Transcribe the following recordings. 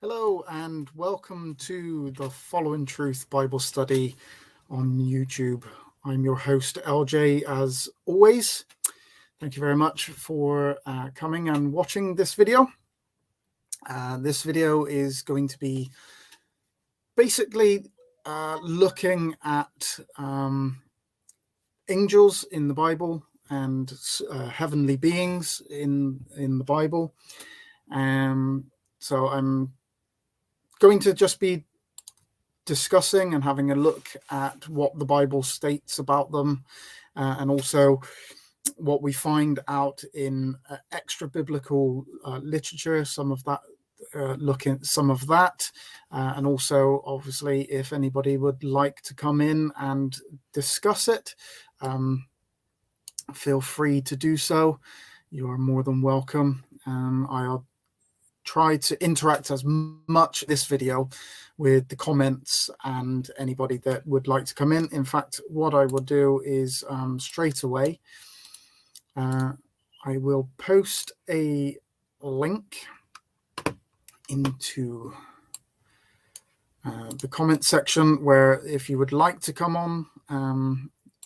Hello and welcome to the Following Truth Bible Study on YouTube. I'm your host LJ as always. Thank you very much for coming and watching this video. This video is going to be basically looking at angels in the Bible and heavenly beings in the Bible. So I'm going to just be discussing and having a look at what the Bible states about them, and also what we find out in extra biblical literature, some of that, and also obviously if anybody would like to come in and discuss it, feel free to do so. You are more than welcome. I'll try to interact as much this video with the comments and anybody that would like to come in. In fact, what I will do is straight away I will post a link into the comment section where if you would like to come on,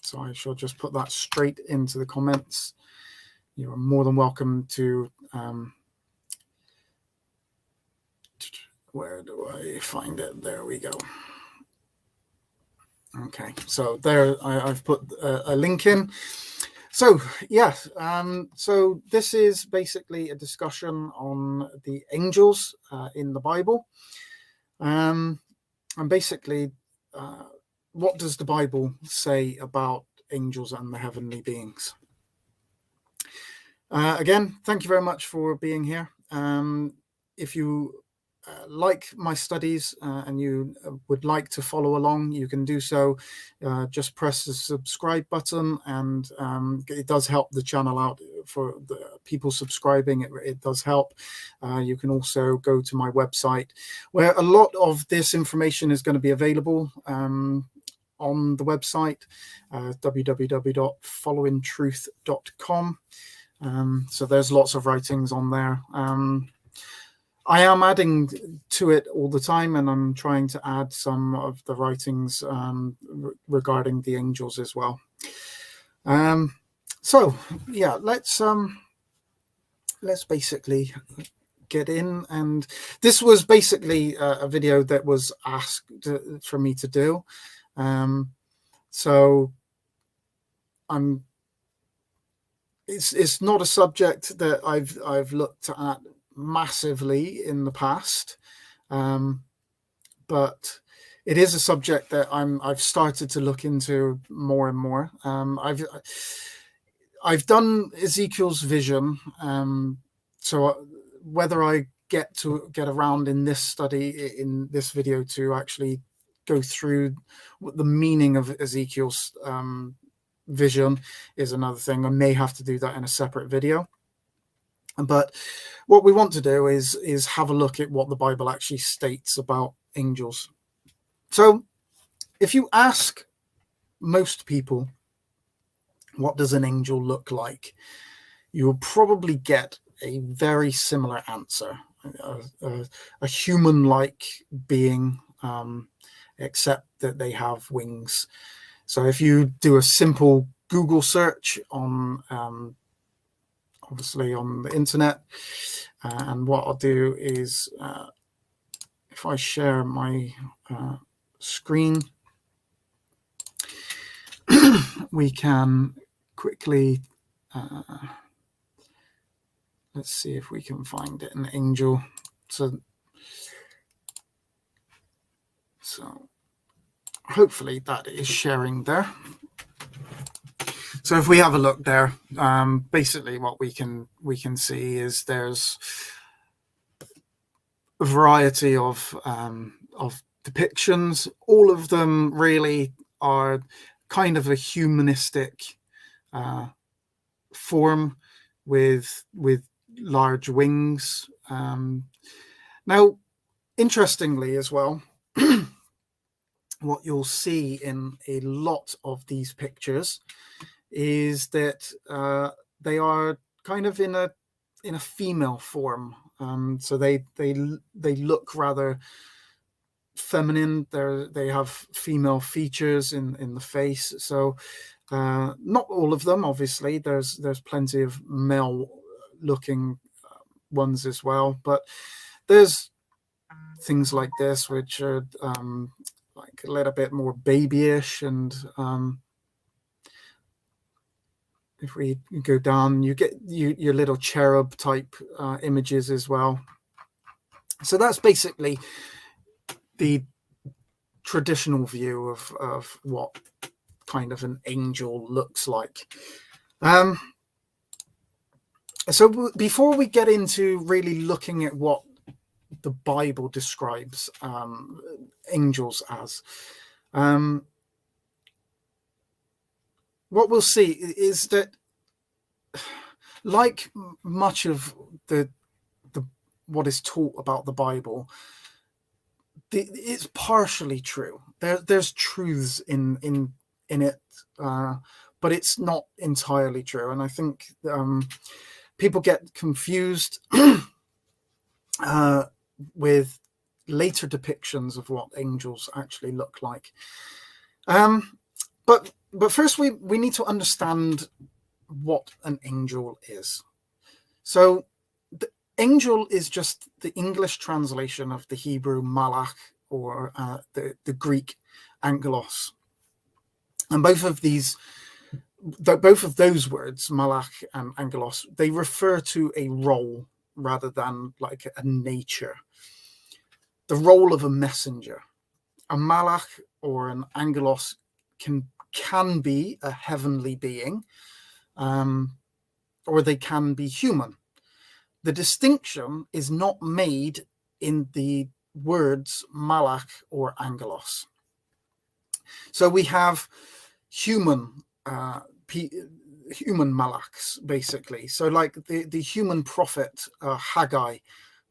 so I shall just put that straight into the comments. You are more than welcome to where do I find it? There we go. Okay, so there I've put a link in. So yes, so this is basically a discussion on the angels in the Bible, and basically what does the Bible say about angels and the heavenly beings? Again, thank you very much for being here. If you like my studies and you would like to follow along, you can do so. Just press the subscribe button, and it does help the channel out for the people subscribing. It does help. You can also go to my website where a lot of this information is going to be available on the website, www.followingtruth.com. So there's lots of writings on there. I am adding to it all the time, and I'm trying to add some of the writings regarding the angels as well. So yeah, let's basically get in. And this was basically a video that was asked for me to do. So it's not a subject that I've looked at massively in the past, but it is a subject that I've started to look into more and more. I've done Ezekiel's vision, so whether I get around in this study, in this video, to actually go through the meaning of Ezekiel's vision is another thing. I may have to do that in a separate video. But what we want to do is have a look at what the Bible actually states about angels. So if you ask most people, what does an angel look like, you will probably get a very similar answer. A human-like being, except that they have wings. So if you do a simple Google search on obviously on the internet, and what I'll do is if I share my screen, we can quickly let's see if we can find it, an angel. So hopefully that is sharing there. So if we have a look there, basically what we can see is there's a variety of depictions. All of them really are kind of a humanistic form with large wings. Now, interestingly as well, what you'll see in a lot of these pictures is that they are kind of in a female form. So they look rather feminine. They have female features in the face. So not all of them, obviously. There's plenty of male looking ones as well, but there's things like this which are like a little bit more babyish, and if we go down, you get your little cherub type images as well. So that's basically the traditional view of what kind of an angel looks like. So before we get into really looking at what the Bible describes angels as, what we'll see is that, like much of the what is taught about the Bible, it's partially true. There's truths in it, but it's not entirely true. And I think people get confused with later depictions of what angels actually look like. But first we need to understand what an angel is. So the angel is just the English translation of the Hebrew malach, or the Greek angelos. And both of those words, malach and angelos, they refer to a role rather than like a nature. The role of a messenger. A malach or an angelos can be a heavenly being, or they can be human. The distinction is not made in the words malach or angelos. So we have human malachs, basically. So like the human prophet Haggai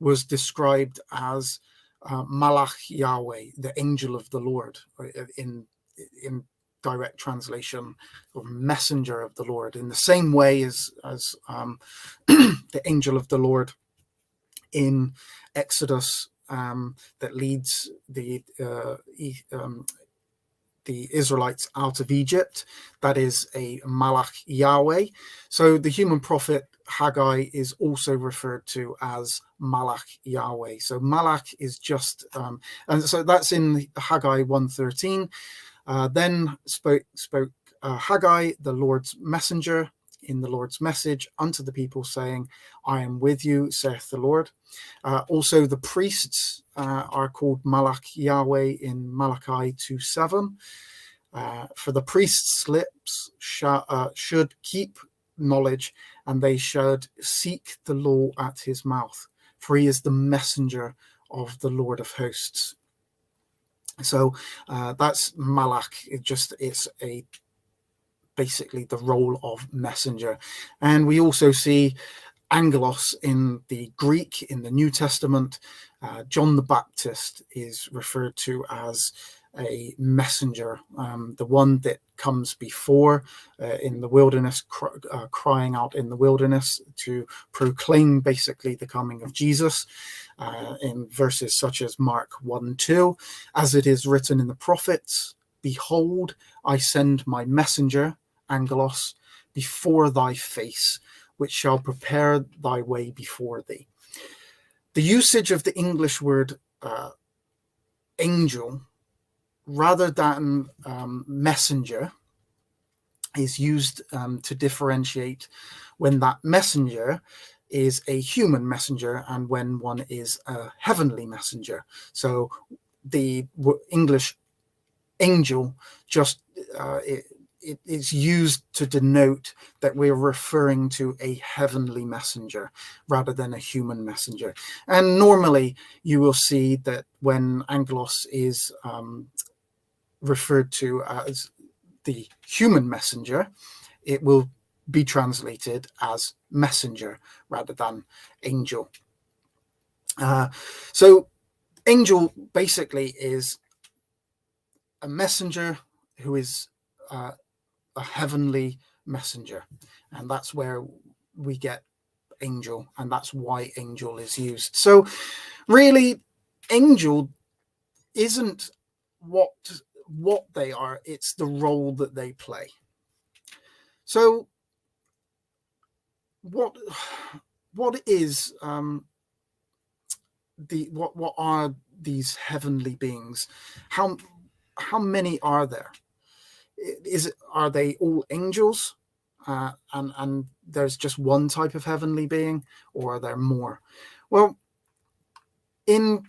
was described as malach Yahweh, the angel of the Lord, in direct translation, or messenger of the Lord, in the same way as the angel of the Lord in Exodus that leads the Israelites out of Egypt. That is a malach Yahweh. So the human prophet Haggai is also referred to as malach Yahweh. So malach is just, and so that's in Haggai 1:13. Then spoke Haggai, the Lord's messenger, in the Lord's message unto the people, saying, I am with you, saith the Lord. Also the priests are called malach Yahweh in Malachi 2:7. For the priest's lips should keep knowledge, and they should seek the law at his mouth, for he is the messenger of the Lord of hosts. So that's malach. It's basically the role of messenger. And we also see angelos in the Greek in the New Testament. John the Baptist is referred to as a messenger, the one that comes before in the wilderness, crying out in the wilderness to proclaim basically the coming of Jesus, in verses such as Mark 1:2, as it is written in the prophets, behold, I send my messenger, angelos, before thy face, which shall prepare thy way before thee. The usage of the English word angel rather than messenger is used to differentiate when that messenger is a human messenger and when one is a heavenly messenger. So the English angel just it is used to denote that we're referring to a heavenly messenger rather than a human messenger. And normally you will see that when angelos is referred to as the human messenger, it will be translated as messenger rather than angel. So angel basically is a messenger who is a heavenly messenger, and that's where we get angel, and that's why angel is used. So really, angel isn't what they are, it's the role that they play. So what is what are these heavenly beings? How many are there? Are they all angels, and there's just one type of heavenly being, or are there more? Well, in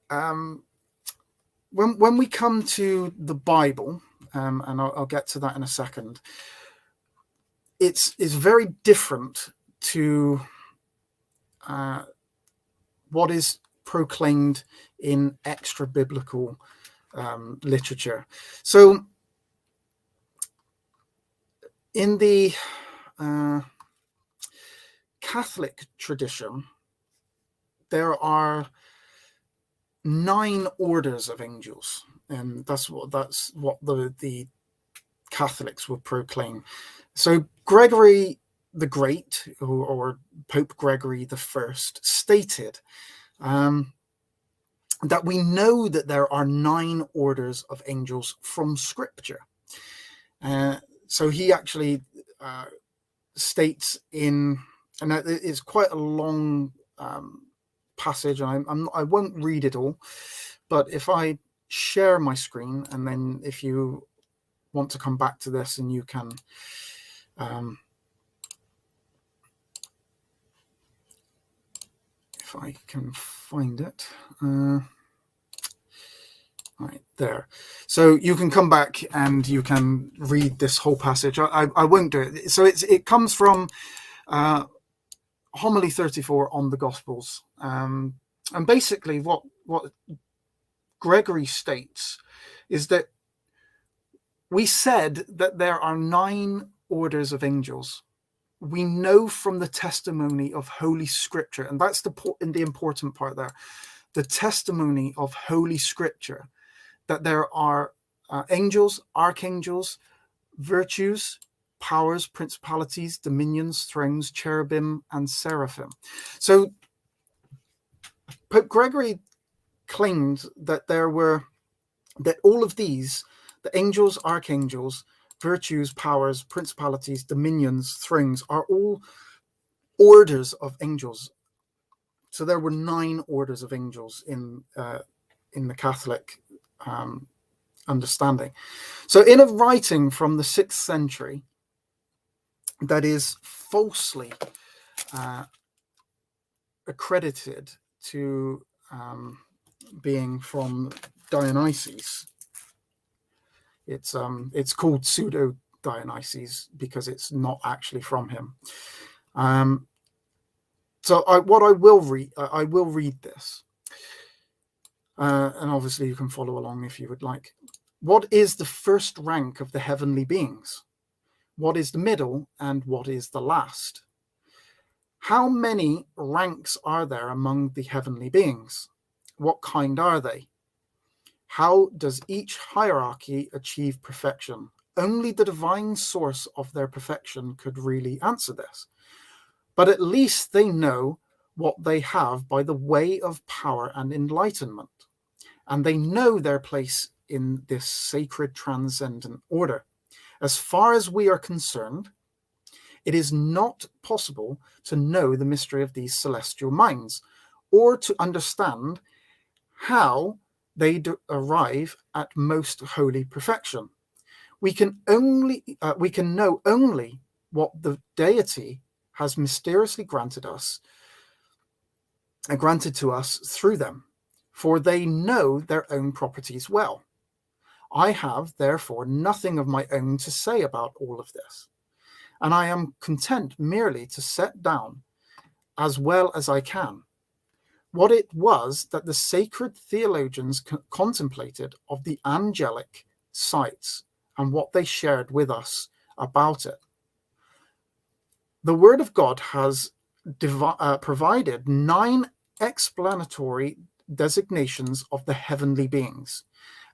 when we come to the Bible, and I'll get to that in a second, it's very different to what is proclaimed in extra biblical literature. So in the Catholic tradition, there are 9 orders of angels, and that's what the Catholics would proclaim. So Gregory the Great, or Pope Gregory the First, stated that we know that there are 9 orders of angels from Scripture. So he actually states in, and it's quite a long passage, and I won't read it all, but if I share my screen, and then if you want to come back to this, and you can if I can find it, right there. So you can come back and you can read this whole passage. I won't do it. So it comes from Homily 34 on the Gospels, and basically what Gregory states is that we said that there are 9 orders of angels. We know from the testimony of Holy Scripture, and that's the important part there, the testimony of Holy Scripture, that there are angels, archangels, virtues, powers, principalities, dominions, thrones, cherubim, and seraphim. So Pope Gregory claimed that all of these, the angels, archangels, virtues, powers, principalities, dominions, thrones, are all orders of angels. So there were 9 orders of angels in the Catholic understanding. So in a writing from the 6th century that is falsely accredited to being from Dionysius, it's called pseudo Dionysius because it's not actually from him. So I will read this, and obviously you can follow along if you would like. What is the first rank of the heavenly beings? What is the middle, and what is the last? How many ranks are there among the heavenly beings? What kind are they? How does each hierarchy achieve perfection? Only the divine source of their perfection could really answer this. But at least they know what they have by the way of power and enlightenment, and they know their place in this sacred transcendent order. As far as we are concerned, it is not possible to know the mystery of these celestial minds, or to understand how they arrive at most holy perfection. We can know only what the deity has mysteriously granted to us through them, for they know their own properties well. I have, therefore, nothing of my own to say about all of this, and I am content merely to set down, as well as I can, what it was that the sacred theologians contemplated of the angelic sights and what they shared with us about it. The Word of God has provided 9 explanatory designations of the heavenly beings,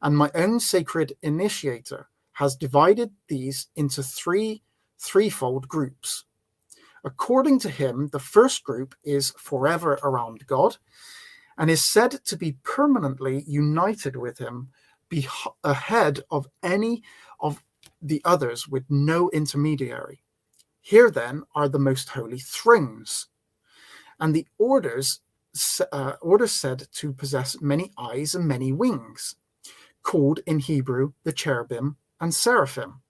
and my own sacred initiator has divided these into threefold groups. According to him, the first group is forever around God and is said to be permanently united with him, be ahead of any of the others with no intermediary. Here then are the most holy thrones, and the orders said to possess many eyes and many wings, called in Hebrew the Cherubim and Seraphim.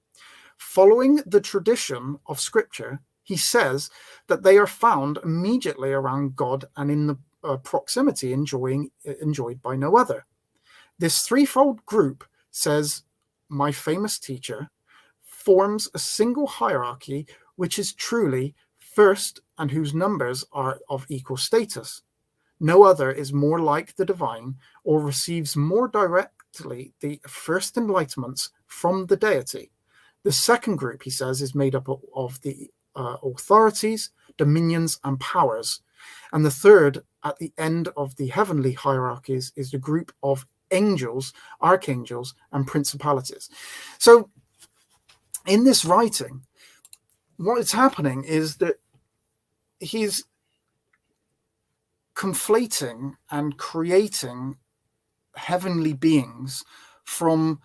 Following the tradition of Scripture, he says that they are found immediately around God and in the proximity enjoyed by no other. This threefold group, says my famous teacher, forms a single hierarchy which is truly first and whose numbers are of equal status. No other is more like the divine or receives more directly the first enlightenments from the deity. The second group, he says, is made up of the authorities, dominions, and powers. And the third, at the end of the heavenly hierarchies, is the group of angels, archangels, and principalities. So in this writing, what is happening is that he's conflating and creating heavenly beings from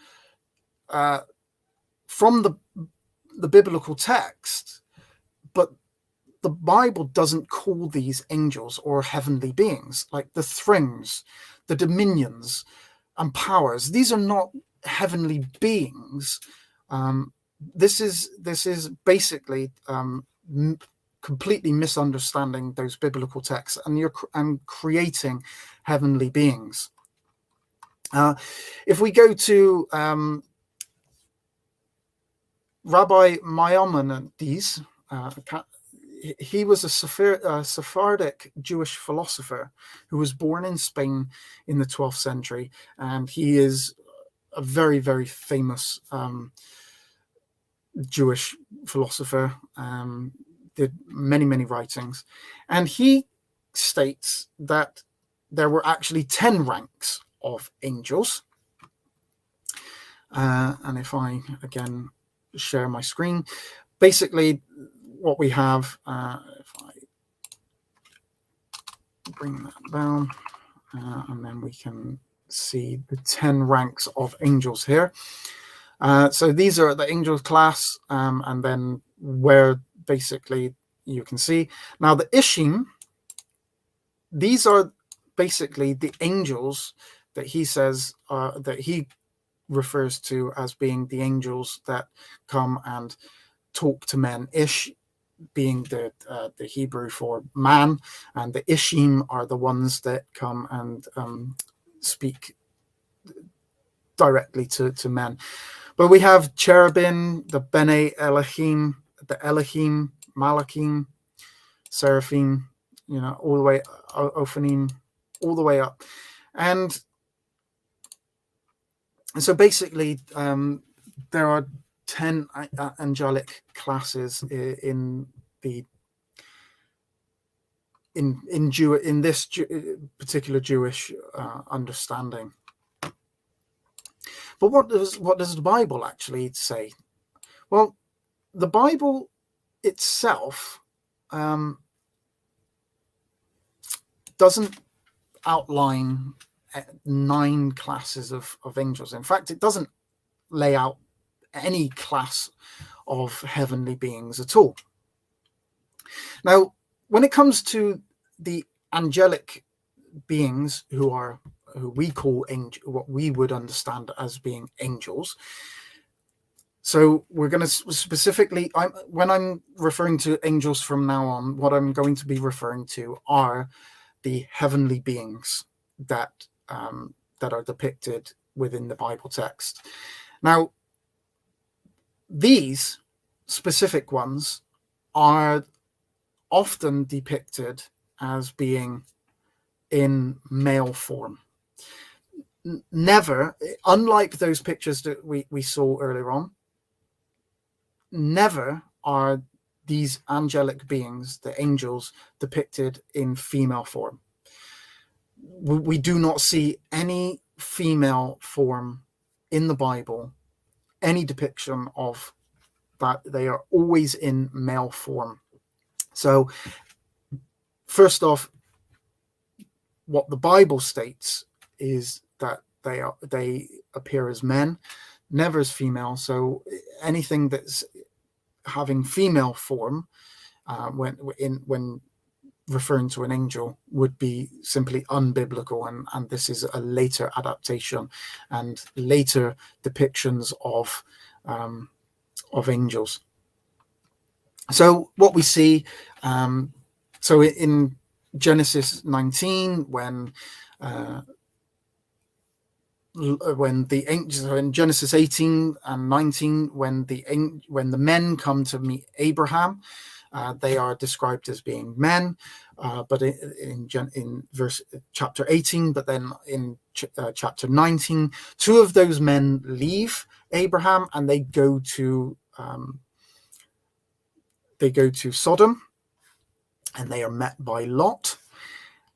the biblical text, but the Bible doesn't call these angels or heavenly beings, like the thrones, the dominions, and powers. These are not heavenly beings. This is basically completely misunderstanding those biblical texts, and creating heavenly beings. If we go to Rabbi Mayaman, he was a Sephardic Jewish philosopher who was born in Spain in the 12th century, and he is a very, very famous Jewish philosopher. Did many, many writings, and he states that there were actually 10 ranks of angels. And if I again share my screen, basically what we have, if I bring that down, and then we can see the 10 ranks of angels here. So these are the angel class, and then where basically you can see now the Ishim. These are basically the angels that he says that he refers to as being the angels that come and talk to men. Ish being the Hebrew for man, and the Ishim are the ones that come and speak directly to men. But we have cherubim, the Bene Elohim, the Elohim, Malachim, Seraphim, all the way, Ophanim, all the way up. And so basically, there are 10 angelic classes in this particular Jewish understanding. But what does the Bible actually say? Well, the Bible itself doesn't outline 9 classes of angels. In fact, it doesn't lay out any class of heavenly beings at all. Now, when it comes to the angelic beings who we call what we would understand as being angels. So we're going to specifically, when I'm referring to angels from now on, what I'm going to be referring to are the heavenly beings that are depicted within the Bible text. Now, these specific ones are often depicted as being in male form. Never, unlike those pictures that we saw earlier on, never are these angelic beings, the angels, depicted in female form. We do not see any female form in the Bible, any depiction of that. They are always in male form. So first off, what the Bible states is that they appear as men, never as female. So anything that's having female form when referring to an angel would be simply unbiblical, and this is a later adaptation and later depictions of angels. So what we see, so in Genesis 19, when the angels, in Genesis 18 and 19, when the men come to meet Abraham, they are described as being men, but in chapter 18, but then in chapter 19, two of those men leave Abraham and they go to Sodom, and they are met by Lot.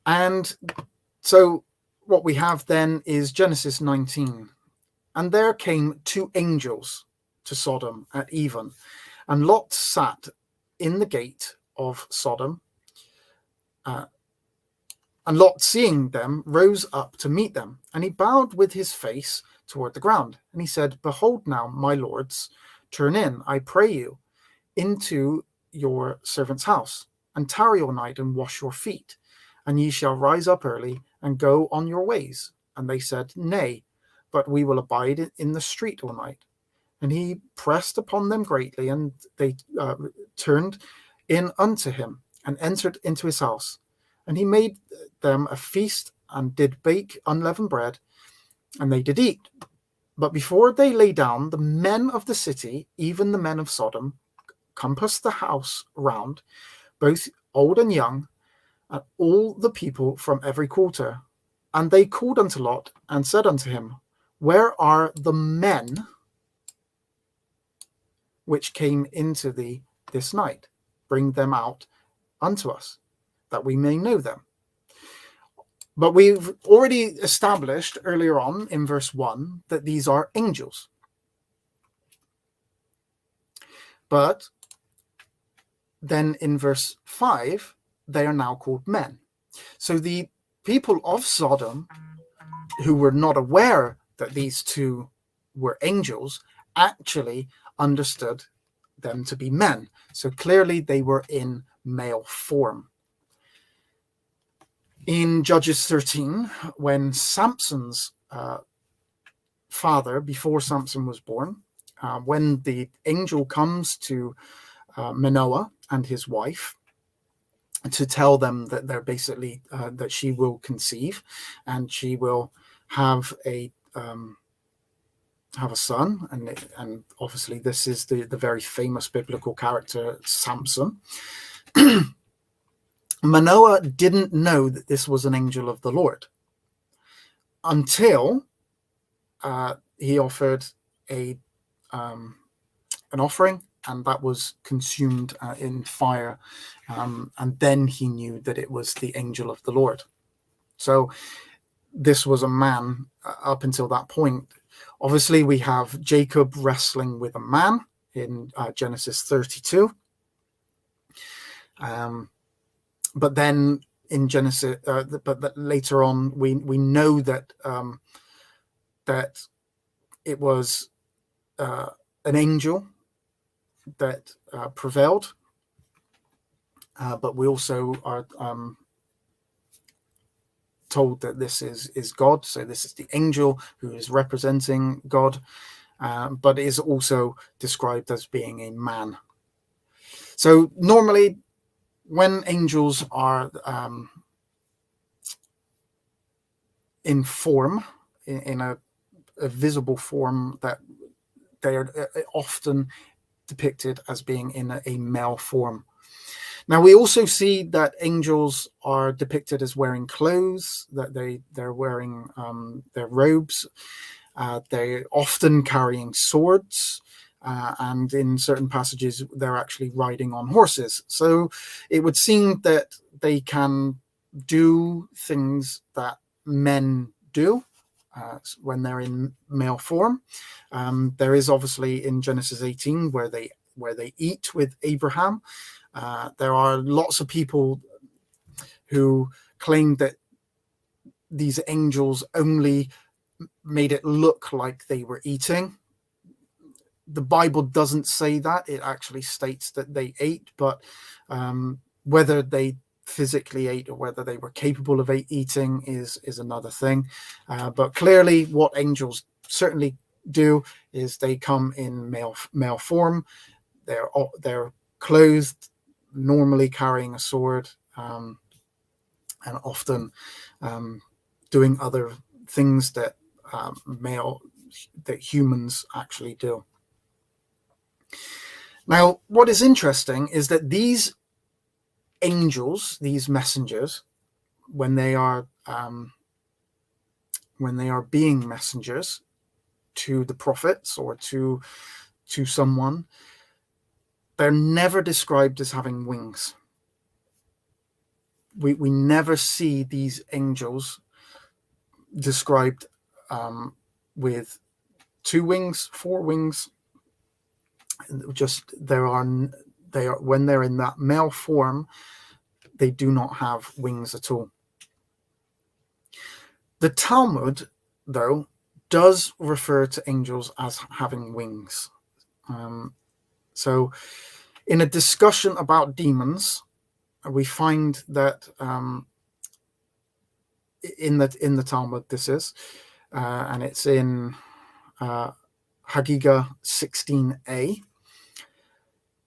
And so what we have then is Genesis 19. And there came two angels to Sodom at even, and Lot sat in the gate of Sodom. And Lot, seeing them, rose up to meet them, and he bowed with his face toward the ground. And he said, "Behold now, my lords, turn in, I pray you, into your servant's house, and tarry all night, and wash your feet, and ye shall rise up early, and go on your ways." And they said, "Nay, but we will abide in the street all night." And he pressed upon them greatly, and they turned in unto him, and entered into his house. And he made them a feast, and did bake unleavened bread, and they did eat. But before they lay down, the men of the city, even the men of Sodom, compassed the house round, both old and young, and all the people from every quarter. And they called unto Lot, and said unto him, "Where are the men which came into thee this night? Bring them out unto us, that we may know them." But we've already established earlier on in verse 1 that these are angels. But then in verse 5, they are now called men. So the people of Sodom, who were not aware that these two were angels, actually understood them to be men. So clearly they were in male form. In Judges 13, when Samson's father, before Samson was born, when the angel comes to Manoah and his wife to tell them that they're basically that she will conceive and she will have a son, and obviously this is the very famous biblical character Samson. Manoah didn't know that this was an angel of the Lord until he offered an offering, and that was consumed in fire, and then he knew that it was the angel of the Lord. So this was a man up until that point. Obviously, we have Jacob wrestling with a man in Genesis 32. But then in Genesis, but later on, we know that that it was an angel that prevailed. But we also are told that this is God. So this is the angel who is representing God, but is also described as being a man. So normally, when angels are in form, in a visible form, that they are often depicted as being in a male form. Now, we also see that angels are depicted as wearing clothes, that they're wearing their robes. They're often carrying swords. And in certain passages, they're actually riding on horses. So it would seem that they can do things that men do when they're in male form. There is obviously in Genesis 18 where they where they eat with Abraham. There are lots of people who claim that these angels only made it look like they were eating. The Bible doesn't say that. It actually states that they ate, but whether they physically ate or whether they were capable of eating is another thing. But clearly what angels certainly do is they come in male form. They're clothed, normally carrying a sword, and often doing other things that humans actually do. Now, what is interesting is that these angels, these messengers, when they are being messengers to the prophets or to someone, they're never described as having wings. We never see these angels described with 2 wings, 4 wings. Just they are when they're in that male form, they do not have wings at all. The Talmud, though, does refer to angels as having wings. So in a discussion about demons, we find that in the Talmud, this is, and it's in Hagigah 16a.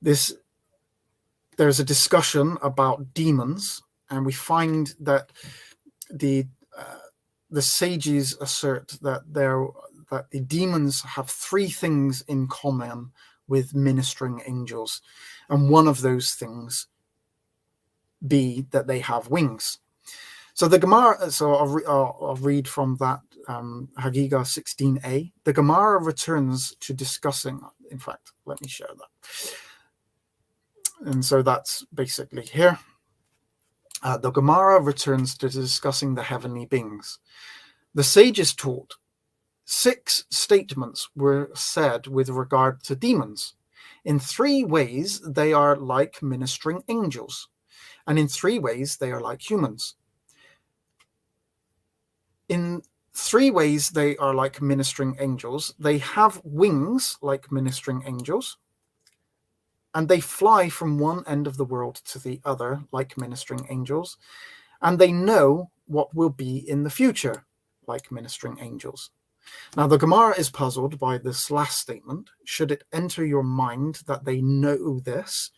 There's a discussion about demons, and we find that the sages assert that the demons have 3 things in common with ministering angels, and one of those things be that they have wings. So the Gemara, I'll read from that Hagigah 16a. The Gemara returns to discussing, in fact, let me share that. And so that's basically here. The Gemara returns to discussing the heavenly beings. The sages taught 6 statements were said with regard to demons. In 3 ways, they are like ministering angels, and in 3 ways, they are like humans. In 3 ways, they are like ministering angels. They have wings like ministering angels, and they fly from one end of the world to the other like ministering angels, and they know what will be in the future like ministering angels. Now, the Gemara is puzzled by this last statement. Should it enter your mind that they know this?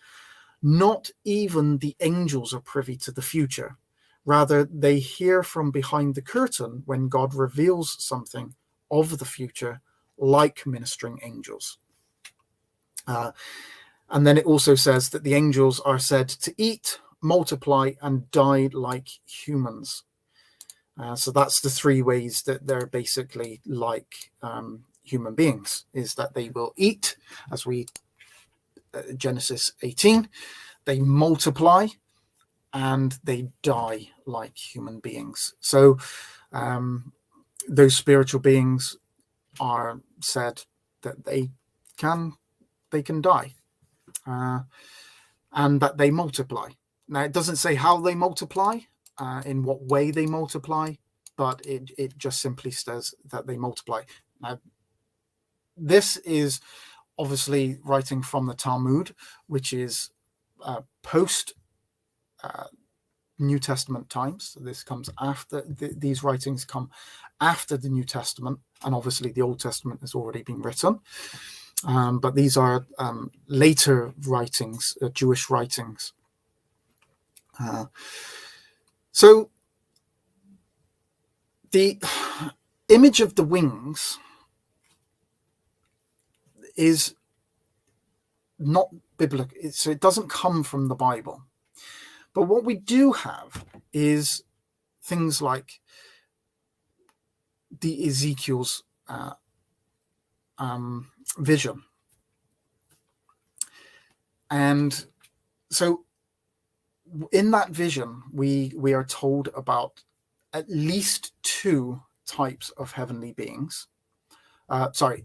Not even the angels are privy to the future. Rather, they hear from behind the curtain when God reveals something of the future, like ministering angels. And then it also says that the angels are said to eat, multiply, and die like humans. So that's the 3 ways that they're basically like human beings, is that they will eat, as we Genesis 18, they multiply, and they die like human beings. So those spiritual beings are said that they can die, and that they multiply. Now, it doesn't say how they multiply, in what way they multiply, but it just simply says that they multiply. Now, this is obviously writing from the Talmud, which is post New Testament times. So this comes after these writings come after the New Testament, and obviously the Old Testament has already been written. But these are later writings, Jewish writings. So the image of the wings is not biblical, so it doesn't come from the Bible. But what we do have is things like the Ezekiel's vision. And so in that vision, we are told about at least 2 types of heavenly beings.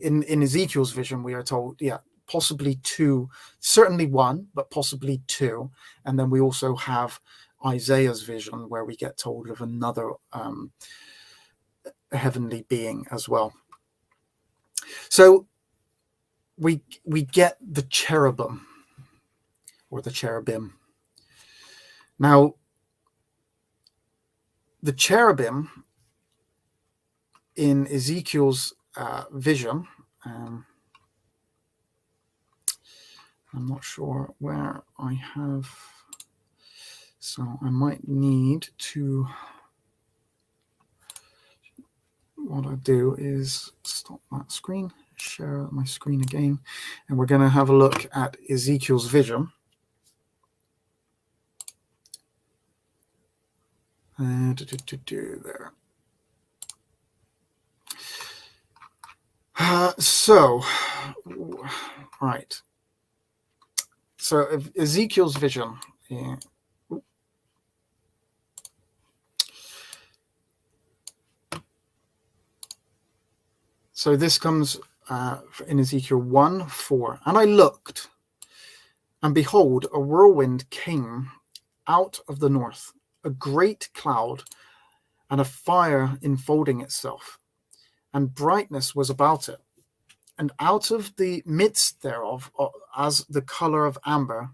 In Ezekiel's vision, we are told, possibly two, certainly one, but possibly two. And then we also have Isaiah's vision, where we get told of another heavenly being as well. So we get the cherubim, or the cherubim. Now, the cherubim in Ezekiel's vision, I'm not sure where I have, so I might need to, what I do is stop that screen, share my screen again, and we're going to have a look at Ezekiel's vision. There. So, right. So Ezekiel's vision. Yeah. So this comes in Ezekiel 1:4. And I looked, and behold, a whirlwind came out of the north, a great cloud, and a fire enfolding itself, and brightness was about it. And out of the midst thereof, as the color of amber,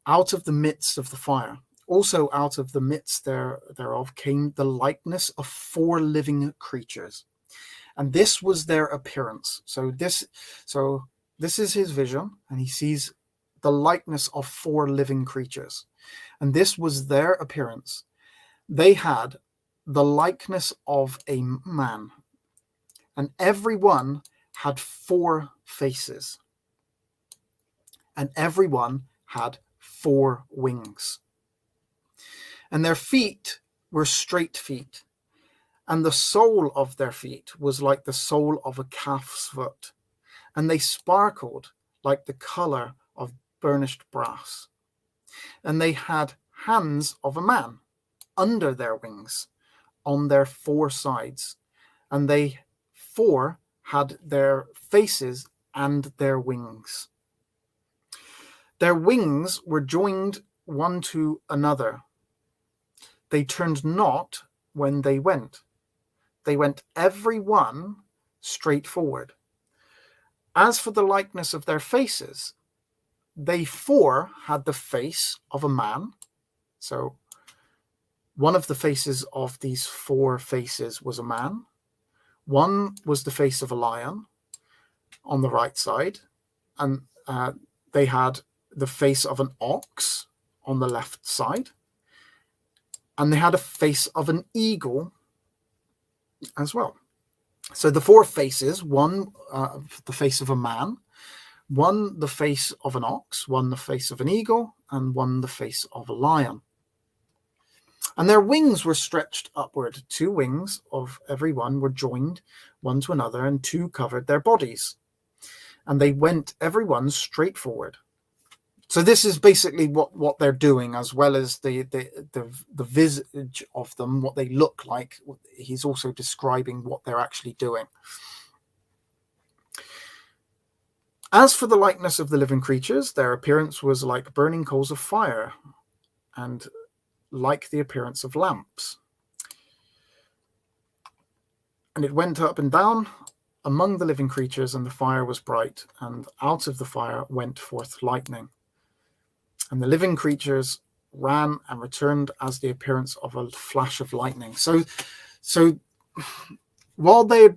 out of the midst of the fire, also out of the midst thereof came the likeness of 4 living creatures. And this was their appearance. So this is his vision, and he sees the likeness of 4 living creatures. And this was their appearance. They had the likeness of a man, and every one had 4 faces, and every one had 4 wings. And their feet were straight feet, and the sole of their feet was like the sole of a calf's foot, and they sparkled like the color of burnished brass. And they had hands of a man under their wings on their 4 sides, and they 4 had their faces and their wings. Their wings were joined one to another. They turned not when they went. They went every one straight forward. As for the likeness of their faces, they 4 had the face of a man. So one of the faces of these 4 faces was a man. One was the face of a lion on the right side, and they had the face of an ox on the left side, and they had a face of an eagle as well. So the 4 faces, one the face of a man, one the face of an ox, one the face of an eagle, and one the face of a lion. And their wings were stretched upward. 2 wings of every one were joined one to another, and 2 covered their bodies. And they went every one straight forward. So this is basically what they're doing, as well as the visage of them, what they look like. He's also describing what they're actually doing. As for the likeness of the living creatures, their appearance was like burning coals of fire, and like the appearance of lamps. And it went up and down among the living creatures, and the fire was bright, and out of the fire went forth lightning. And the living creatures ran and returned as the appearance of a flash of lightning. So while they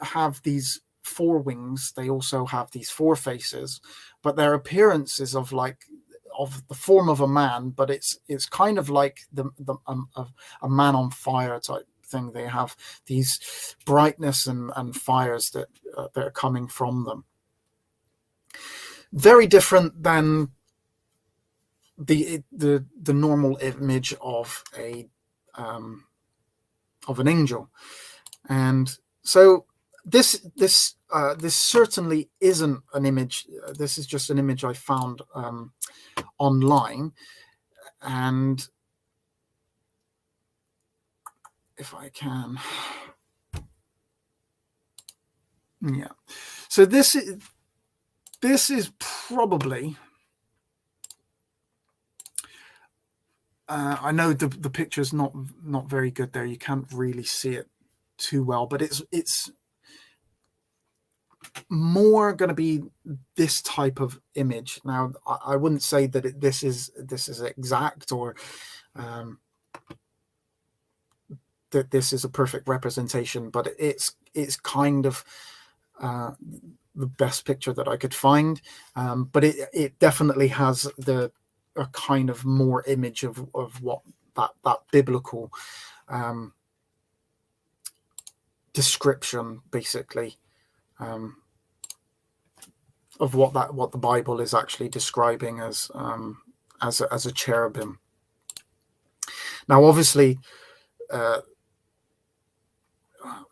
have these 4 wings, they also have these 4 faces, but their appearance is of the form of a man, but it's kind of like a man on fire type thing. They have these brightness and fires that are coming from them. Very different than the normal image of an angel. And so this certainly isn't an image. This is just an image I found online, and if I can, yeah. So this is probably, I know the picture's not very good there. You can't really see it too well, but it's more going to be this type of image. Now, I wouldn't say that this is exact, or that this is a perfect representation, but it's kind of the best picture that I could find. But it definitely has a kind of more image of what that biblical description, basically, of what the Bible is actually describing as a cherubim. Now, obviously,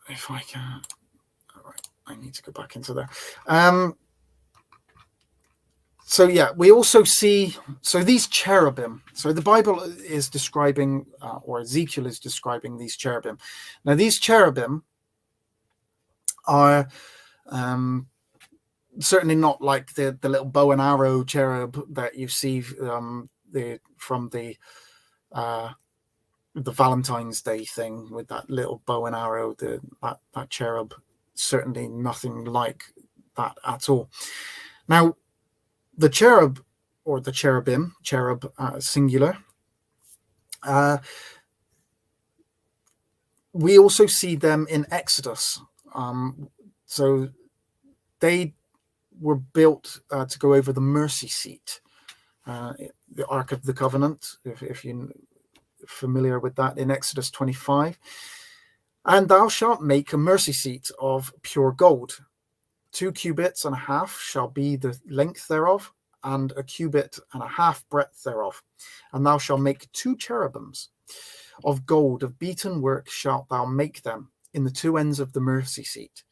if I can, all right, I need to go back into there. So yeah, we also see, so these cherubim, so the Bible is describing, or Ezekiel is describing these cherubim. Now, these cherubim are certainly not like the little bow and arrow cherub that you see from the Valentine's Day thing with that little bow and arrow. That cherub, certainly nothing like that at all. Now, the cherub, or the cherubim, cherub singular, we also see them in Exodus. So they were built to go over the mercy seat, the Ark of the Covenant, if you're familiar with that, in Exodus 25. And thou shalt make a mercy seat of pure gold. 2 cubits and a half shall be the length thereof, and 1.5 cubits breadth thereof. And thou shalt make 2 cherubims of gold, of beaten work shalt thou make them in the 2 ends of the mercy seat.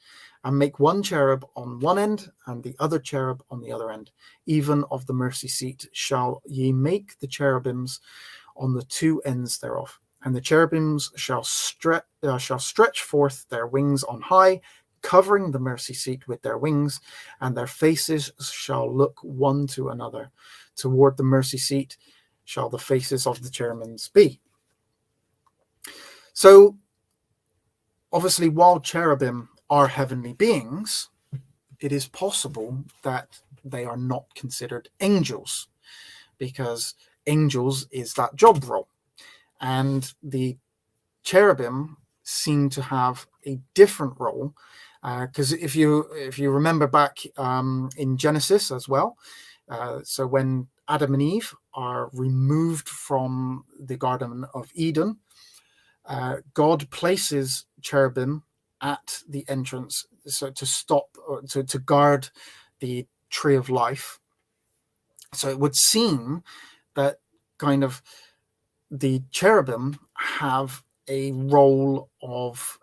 And make 1 cherub on one end, and the other cherub on the other end. Even of the mercy seat shall ye make the cherubims on the 2 ends thereof. And the cherubims shall stretch forth their wings on high, covering the mercy seat with their wings, and their faces shall look one to another. Toward the mercy seat shall the faces of the cherubims be. So, obviously, while cherubim are heavenly beings, it is possible that they are not considered angels, because angels is that job role. And the cherubim seem to have a different role, because if you remember back in Genesis as well, so when Adam and Eve are removed from the Garden of Eden, God places cherubim at the entrance, so to stop, or to guard the tree of life. So it would seem that kind of the cherubim have a role of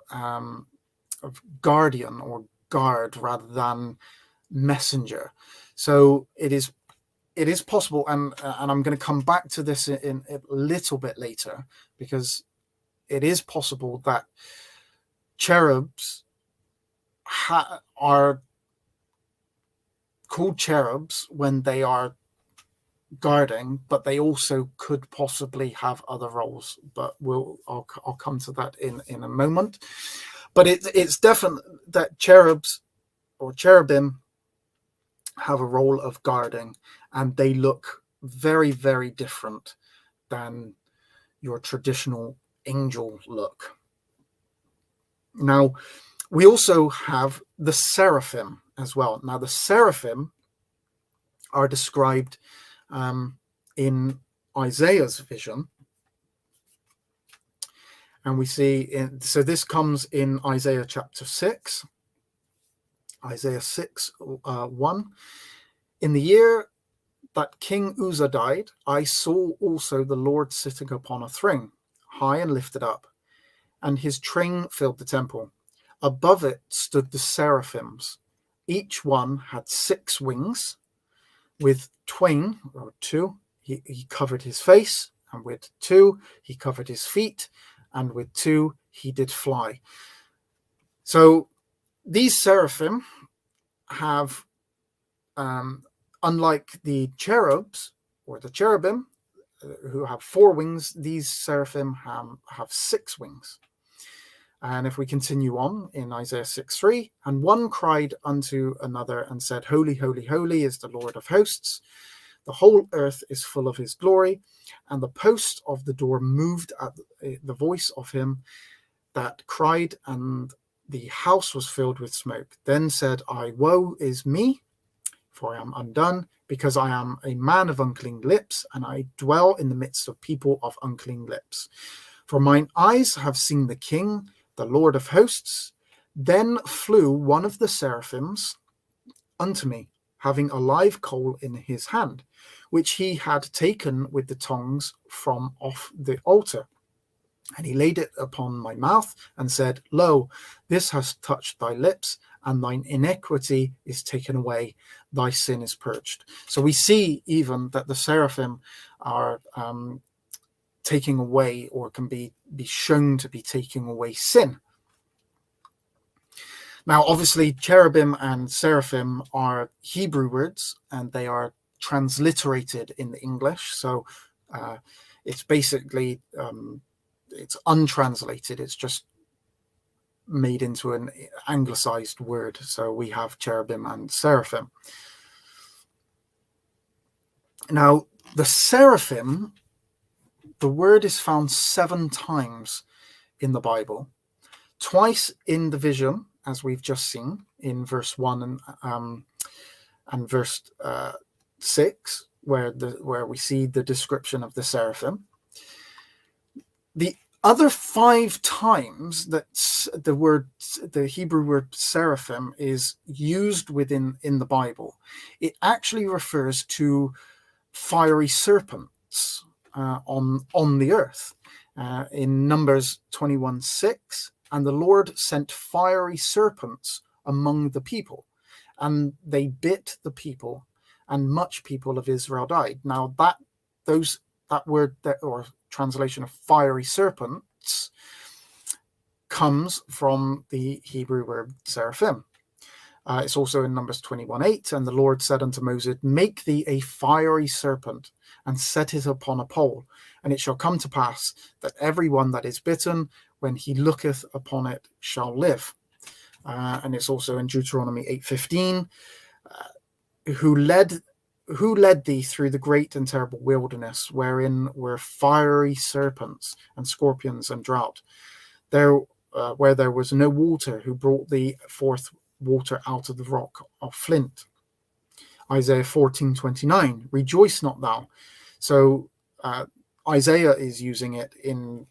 guardian or guard rather than messenger. So it is possible, and I'm going to come back to this in a little bit later, because it is possible that cherubs are called cherubs when they are guarding, but they also could possibly have other roles. But I'll come to that in a moment. But it's definite that cherubs or cherubim have a role of guarding, and they look very, very different than your traditional angel look. Now, we also have the seraphim as well. Now, the seraphim are described in Isaiah's vision. And we see, so this comes in Isaiah chapter 6. Isaiah 6, 1. In the year that King Uzzah died, I saw also the Lord sitting upon a throne, high and lifted up, and his train filled the temple. Above it stood the seraphims. Each one had 6 wings. With twain, or 2, he covered his face, and with 2, he covered his feet, and with 2, he did fly. So these seraphim have, unlike the cherubs or the cherubim, who have 4 wings, these seraphim have 6 wings. And if we continue on in Isaiah 6:3, and one cried unto another and said, Holy, holy, holy is the Lord of hosts. The whole earth is full of his glory. And the post of the door moved at the voice of him that cried, and the house was filled with smoke. Then said I, Woe is me, for I am undone, because I am a man of unclean lips, and I dwell in the midst of people of unclean lips. For mine eyes have seen the King, the Lord of hosts. Then flew one of the seraphims unto me, having a live coal in his hand, which he had taken with the tongs from off the altar. And he laid it upon my mouth and said, Lo, this has touched thy lips, and thine iniquity is taken away, thy sin is purged. So we see even that the seraphim are taking away, or can be shown to be taking away sin. Now, obviously, cherubim and seraphim are Hebrew words, and they are transliterated in the English. So it's basically, it's untranslated. It's just made into an anglicized word. So we have cherubim and seraphim. Now, the seraphim, the word is found 7 times in the Bible, twice in the vision, as we've just seen in verse 1 and verse 6, where we see the description of the seraphim. The other 5 times that the Hebrew word seraphim is used in the Bible, it actually refers to fiery serpents on the earth. In Numbers 21:6, and the Lord sent fiery serpents among the people, and they bit the people, and much people of Israel died. Now that word, or translation of fiery serpents, comes from the Hebrew word seraphim. It's also in Numbers 21:8, and the Lord said unto Moses, Make thee a fiery serpent, and set it upon a pole, and it shall come to pass that every one that is bitten, when he looketh upon it, shall live. And it's also in Deuteronomy 8:15, who led thee through the great and terrible wilderness, wherein were fiery serpents and scorpions and drought, there where there was no water, who brought thee forth water out of the rock of flint. Isaiah 14:29, rejoice not thou. So Isaiah is using it in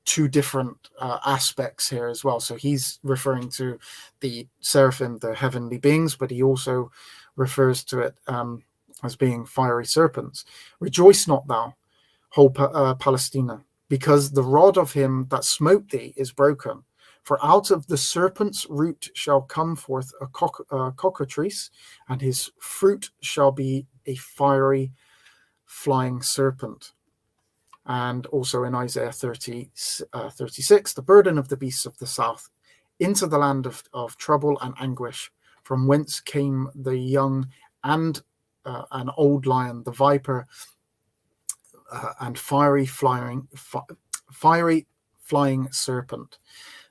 2 different aspects here as well. So he's referring to the seraphim, the heavenly beings, but he also refers to it as being fiery serpents. Rejoice not thou, whole Palestina, because the rod of him that smote thee is broken. For out of the serpent's root shall come forth a cockatrice, and his fruit shall be a fiery flying serpent. And also in Isaiah 36, the burden of the beasts of the south, into the land of trouble and anguish, from whence came the young and an old lion, the viper, and fiery flying serpent.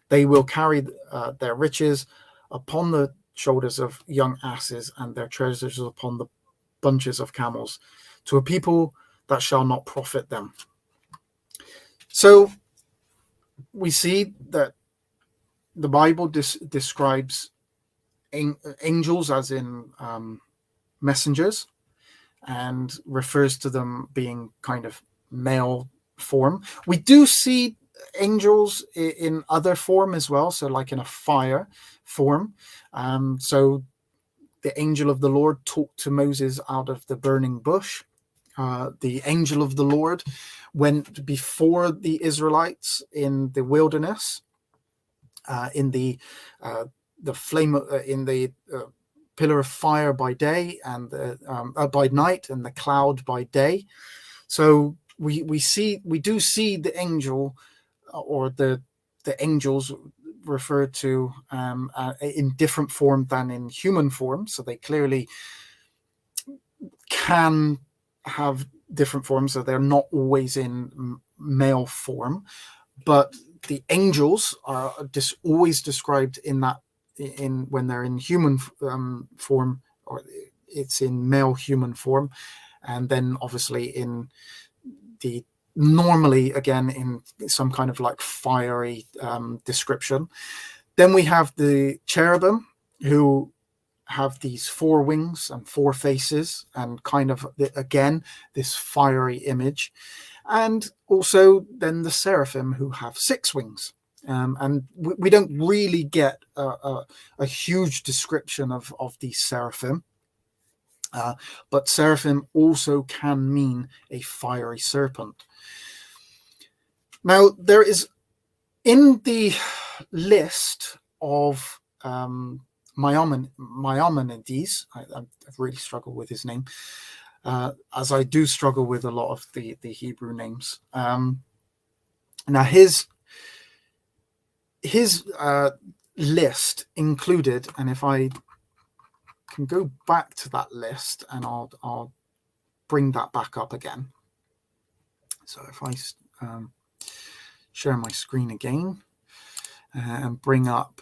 They will carry their riches upon the shoulders of young asses, and their treasures upon the bunches of camels, to a people that shall not profit them. So we see that the Bible describes angels as in messengers, and refers to them being kind of male form. We do see angels in other form as well, so like in a fire form. So the angel of the Lord talked to Moses out of the burning bush. The angel of the Lord went before the Israelites in the wilderness, in the flame, in the pillar of fire by day, and by night, and the cloud by day. So we do see the angel, or the angels referred to in different form than in human form. So they clearly can have different forms, so they're not always in male form. But the angels are always described in when they're in human form, or it's in male human form, and then obviously in normally again in some kind of like fiery description. Then we have the cherubim, who have these 4 wings and 4 faces, and kind of again this fiery image. And also then the seraphim, who have 6 wings. And we don't really get a huge description of these seraphim. But seraphim also can mean a fiery serpent. Now, there is, in the list of Maimonides, I've really struggled with his name, as I do struggle with a lot of the Hebrew names. Now, his list included, and if I can go back to that list, and I'll bring that back up again. So if I share my screen again and bring up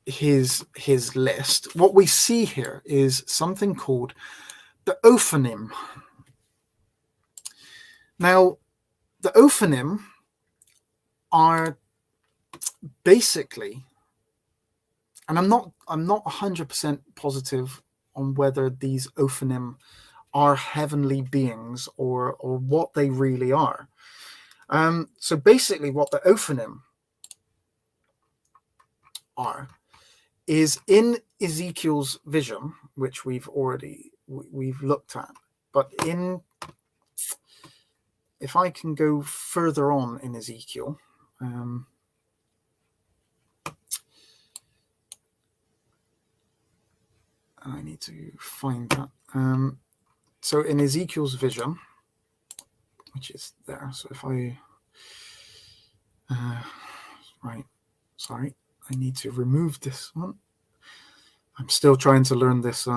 his list, what we see here is something called the Ophanim. Now, the Ophanim are basically, and I'm not 100% positive on whether these Ophanim are heavenly beings or what they really are. So basically what the Ophanim are is in Ezekiel's vision, which we've looked at, but if I can go further on in Ezekiel, I need to find that. So in Ezekiel's vision, which is there, so if I sorry, I need to remove this one. I'm still trying to learn this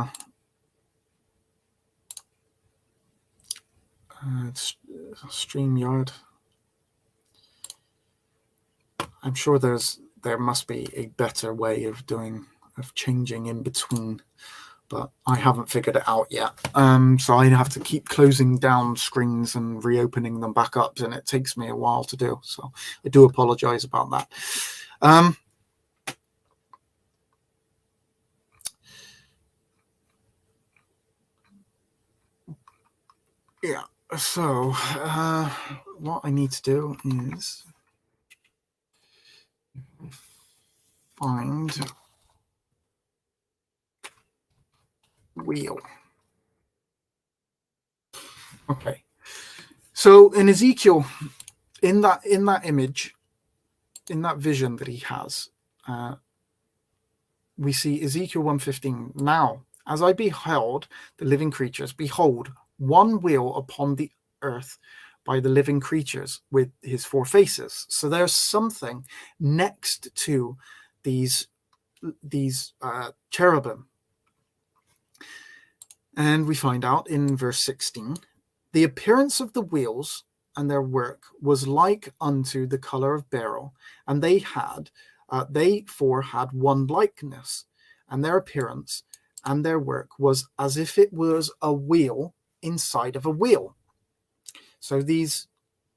StreamYard. I'm sure there must be a better way of changing in between, but I haven't figured it out yet. So I have to keep closing down screens and reopening them back up, and it takes me a while to do. So I do apologize about that. Yeah, so what I need to do is find wheel. Okay, so in Ezekiel, in that image, in that vision that he has, we see Ezekiel 1:15. Now, as I beheld the living creatures, behold, one wheel upon the earth by the living creatures with his 4 faces. So there's something next to these cherubim. And we find out in verse 16, the appearance of the wheels and their work was like unto the color of beryl, and they 4 had one likeness, and their appearance and their work was as if it was a wheel inside of a wheel. So these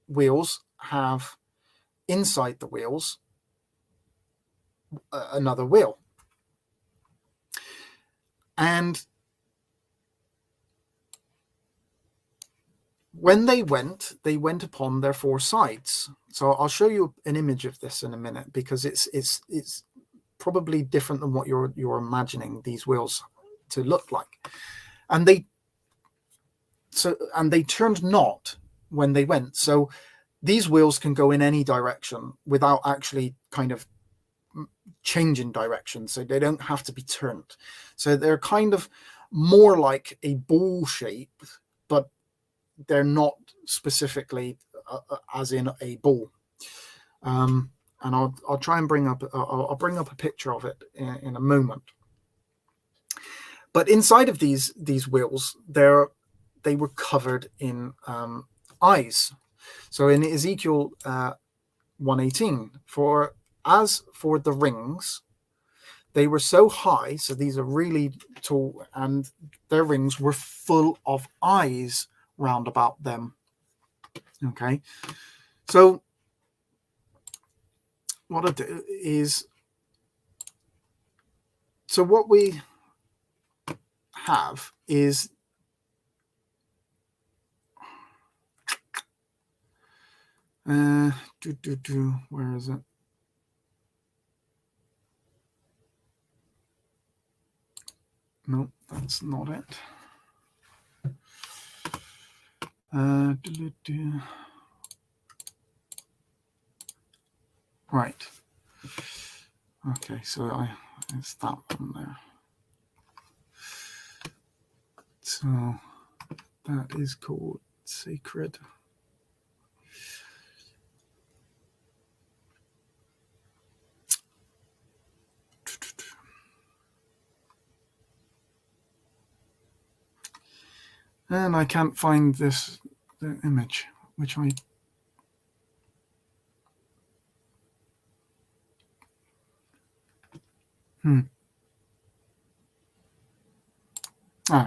wheels have inside the wheels another wheel. And when they went upon their 4 sides. So I'll show you an image of this in a minute, because it's probably different than what you're imagining these wheels to look like. And they turned not when they went. So these wheels can go in any direction without actually kind of changing direction. So they don't have to be turned. So they're kind of more like a ball shape, but they're not specifically as in a ball. And I'll try and bring up a picture of it in a moment. But inside of these wheels, they were covered in eyes. So in Ezekiel 1:18, as for the rings, they were so high, so these are really tall, and their rings were full of eyes round about them. Okay, so what I do is, so what we have is where is it? No, that's not it. Right. Okay, so it's that one there. So that is called Sacred. And I can't find the image, which I...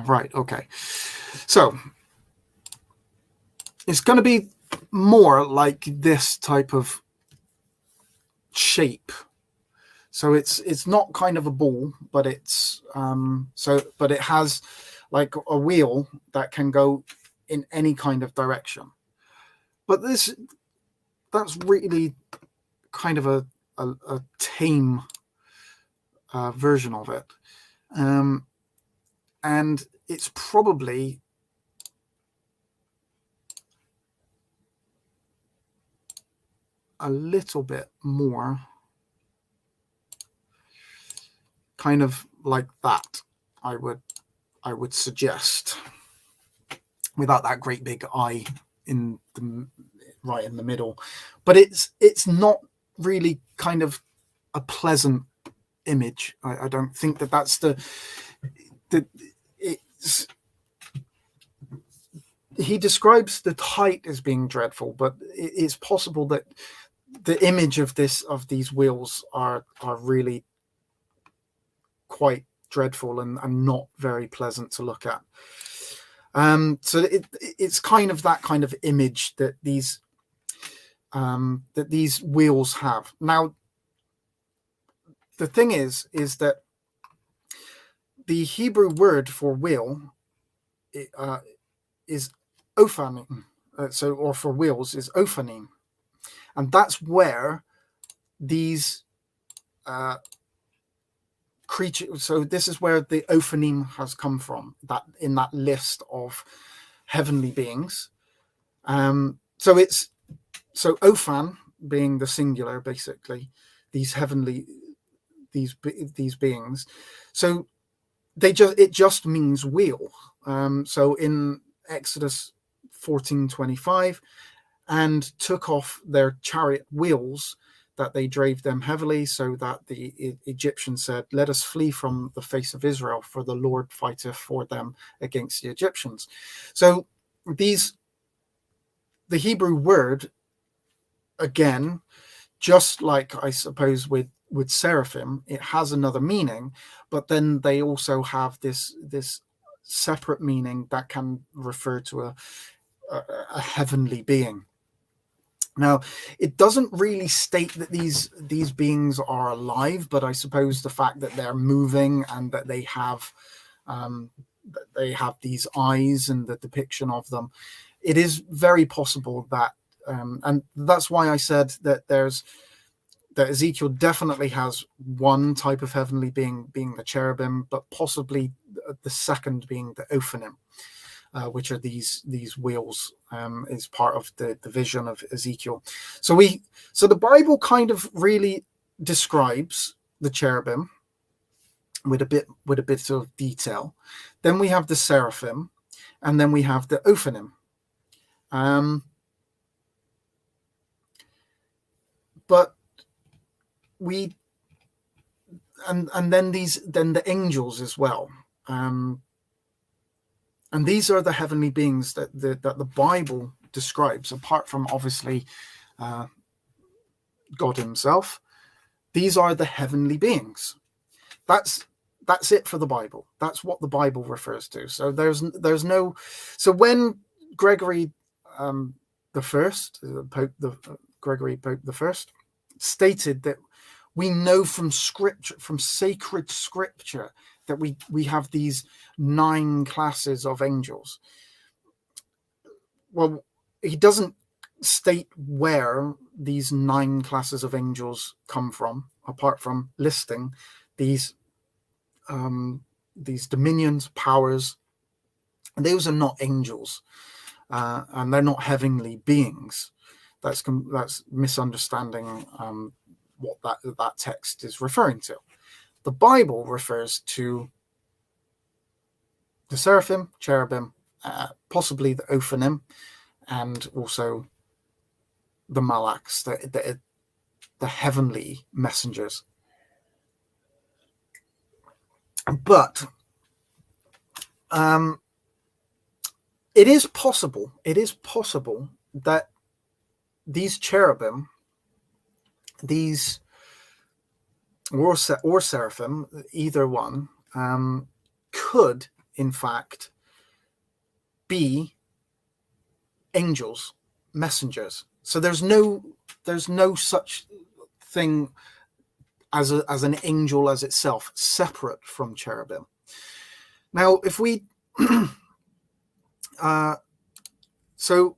Right, okay. So it's going to be more like this type of shape. So it's not kind of a ball, but it's but it has like a wheel that can go in any kind of direction. But that's really kind of a tame version of it. And it's probably a little bit more kind of like that, I would suggest, without that great big eye right in the middle. But it's not really kind of a pleasant image. I don't think that's he describes the height as being dreadful, but it's possible that the image of these wheels are really quite dreadful and not very pleasant to look at. So it's kind of that kind of image that these wheels have. Now, the thing is that the Hebrew word for wheel is Ophanim, or for wheels is Ophanim, and that's where these creatures. So this is where the Ophanim has come from. That in that list of heavenly beings. So Ophan being the singular, basically, these heavenly these beings. So it just means wheel. So in Exodus 14:25, and took off their chariot wheels, that they drave them heavily, so that the Egyptians said, "Let us flee from the face of Israel, for the Lord fighteth for them against the Egyptians." So the Hebrew word, again, just like I suppose with seraphim, it has another meaning, but then they also have this separate meaning that can refer to a heavenly being. Now, it doesn't really state that these beings are alive, but I suppose the fact that they're moving and that they have these eyes and the depiction of them, it is very possible that, and that's why I said that that Ezekiel definitely has one type of heavenly being the cherubim, but possibly the second being the Ophanim, which are these wheels, is part of the vision of Ezekiel. So the Bible kind of really describes the cherubim with a bit of detail. Then we have the seraphim, and then we have the Ophanim. but and then the angels as well, and these are the heavenly beings that the Bible describes, apart from obviously God himself. These are the heavenly beings. That's it for the Bible. That's what the Bible refers to. So there's no. So when Gregory the First, Gregory Pope the First, stated that we know from Scripture, from sacred Scripture, that we have these 9 classes of angels. Well, he doesn't state where these 9 classes of angels come from, apart from listing these dominions, powers. And those are not angels, and they're not heavenly beings. That's misunderstanding what that text is referring to. The Bible refers to the seraphim, cherubim, possibly the Ophanim, and also the malaks, the heavenly messengers. But it is possible that these cherubim, these or seraphim, either one, could in fact be angels, messengers. So there's no such thing as an angel as itself, separate from cherubim. Now, if we so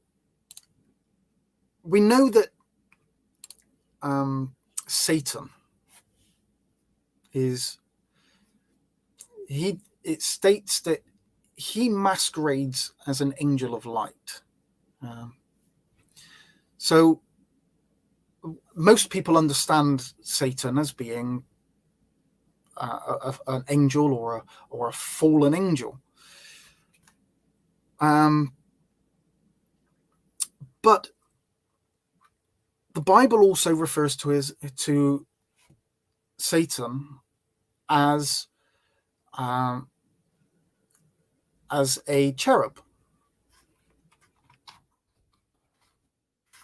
we know that Satan it states that he masquerades as an angel of light. So most people understand Satan as being an angel or a fallen angel. But the Bible also refers to Satan as a cherub.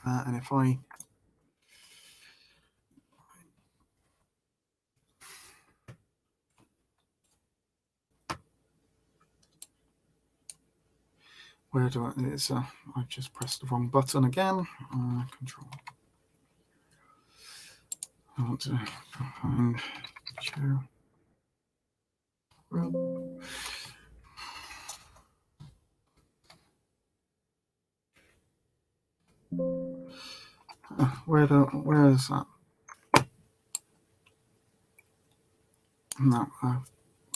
And if I where do I? I've just pressed the wrong button again. Control. I want to find cherub. Where is that? No, I've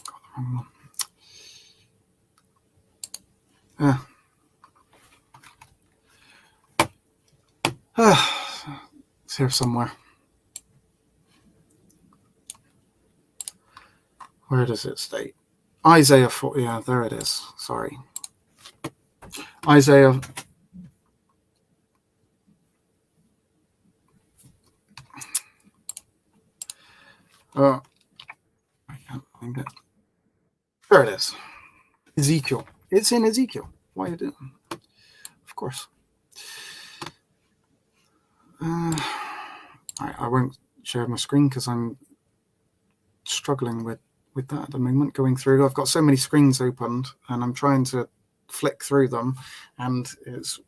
got the wrong one. It's here somewhere. Where does it state? Isaiah 4. Yeah, there it is. Sorry. Isaiah. I can't find it. There it is. Ezekiel. It's in Ezekiel. Why you doing? Of course. I won't share my screen because I'm struggling with that at the moment, going through. I've got so many screens opened and I'm trying to flick through them and it's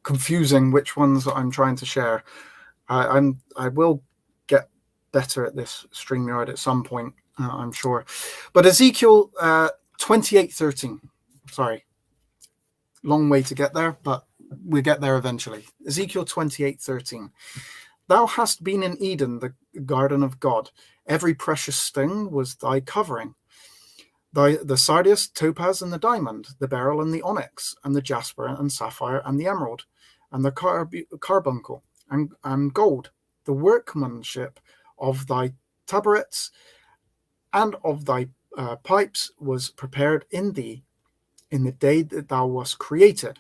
confusing which ones that I'm trying to share. I will get better at this StreamYard at some point, I'm sure. But Ezekiel 28:13. Sorry. Long way to get there, but we'll get there eventually. Ezekiel 28:13. Thou hast been in Eden, the garden of God. Every precious stone was thy covering. The sardius, topaz, and the diamond, the beryl and the onyx, and the jasper and sapphire and the emerald, and the carbuncle and gold, the workmanship of thy tabrets and of thy pipes was prepared in thee in the day that thou wast created.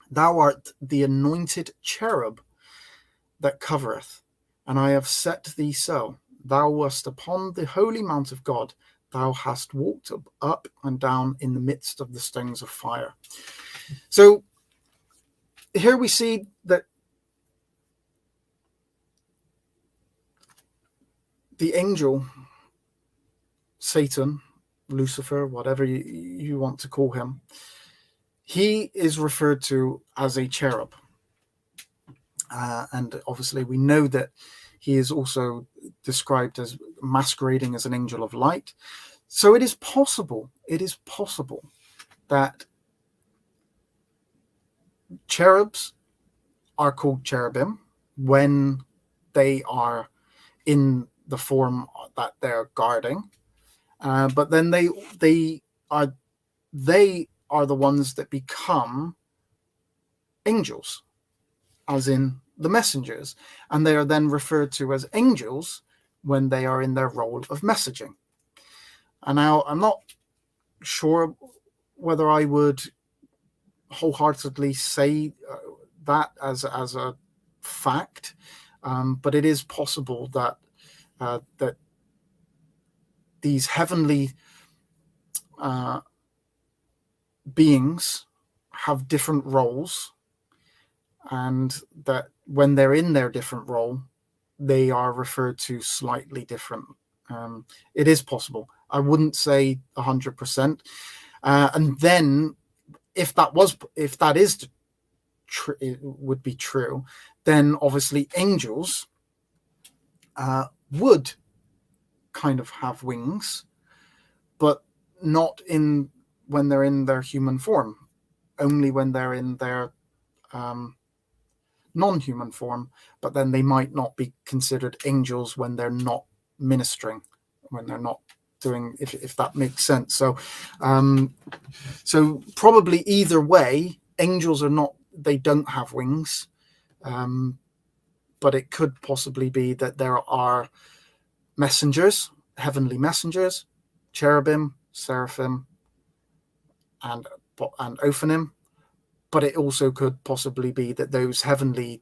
Thou art the anointed cherub that covereth. and I have set thee so. Thou wast upon the holy mount of God. Thou hast walked up and down in the midst of the stones of fire. So here we see that the angel, Satan, Lucifer, whatever you want to call him, he is referred to as a cherub. And obviously we know that he is also described as masquerading as an angel of light. So it is possible that cherubs are called cherubim when they are in the form that they're guarding, but then they are the ones that become angels, as in the messengers, and they are then referred to as angels when they are in their role of messaging. And now I'm not sure whether I would wholeheartedly say that as a fact, but it is possible that that these heavenly beings have different roles, and that when they're in their different role, they are referred to slightly different. It is possible. I wouldn't say 100%. And then, if that is it would be true, then obviously angels would kind of have wings, but not when they're in their human form, only when they're in their non-human form. But then they might not be considered angels when they're not ministering, when they're not doing, if that makes sense. So so probably either way, angels they don't have wings, but it could possibly be that there are messengers, heavenly messengers, cherubim, seraphim, and Ophanim. But it also could possibly be that those heavenly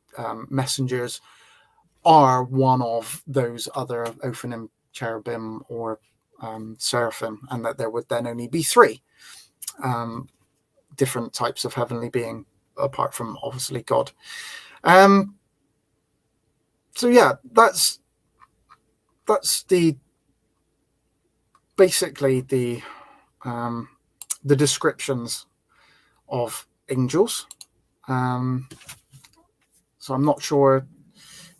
messengers are one of those other Ophanim, cherubim, or seraphim, and that there would then only be three different types of heavenly being, apart from obviously God. So yeah, that's basically the descriptions of angels. So I'm not sure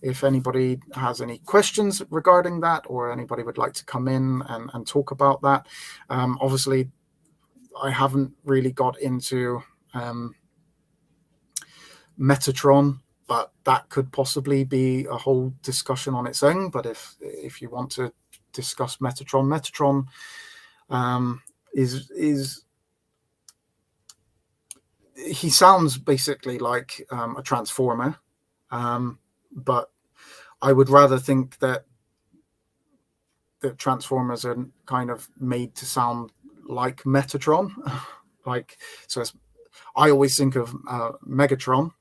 if anybody has any questions regarding that, or anybody would like to come in and talk about that. Obviously, I haven't really got into Metatron, but that could possibly be a whole discussion on its own. But if you want to discuss Metatron is he sounds basically like a transformer, but I would rather think that the transformers are kind of made to sound like Metatron. I always think of Megatron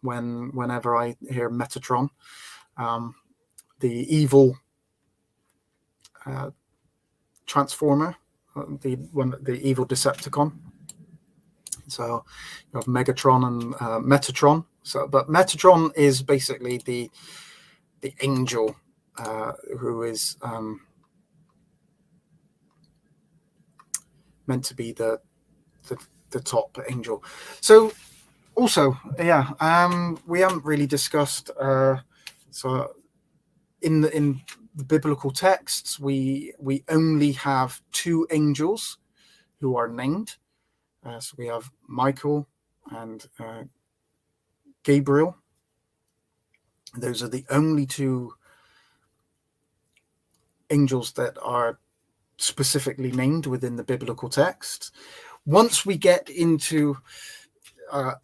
whenever I hear Metatron, the evil transformer, the evil Decepticon. So you have Megatron and Metatron. But Metatron is basically the angel who is meant to be the top angel. So also, yeah, we haven't really discussed. So in the biblical texts, we only have two angels who are named. So we have Michael and Gabriel. Those are the only two angels that are specifically named within the biblical text. Once we get into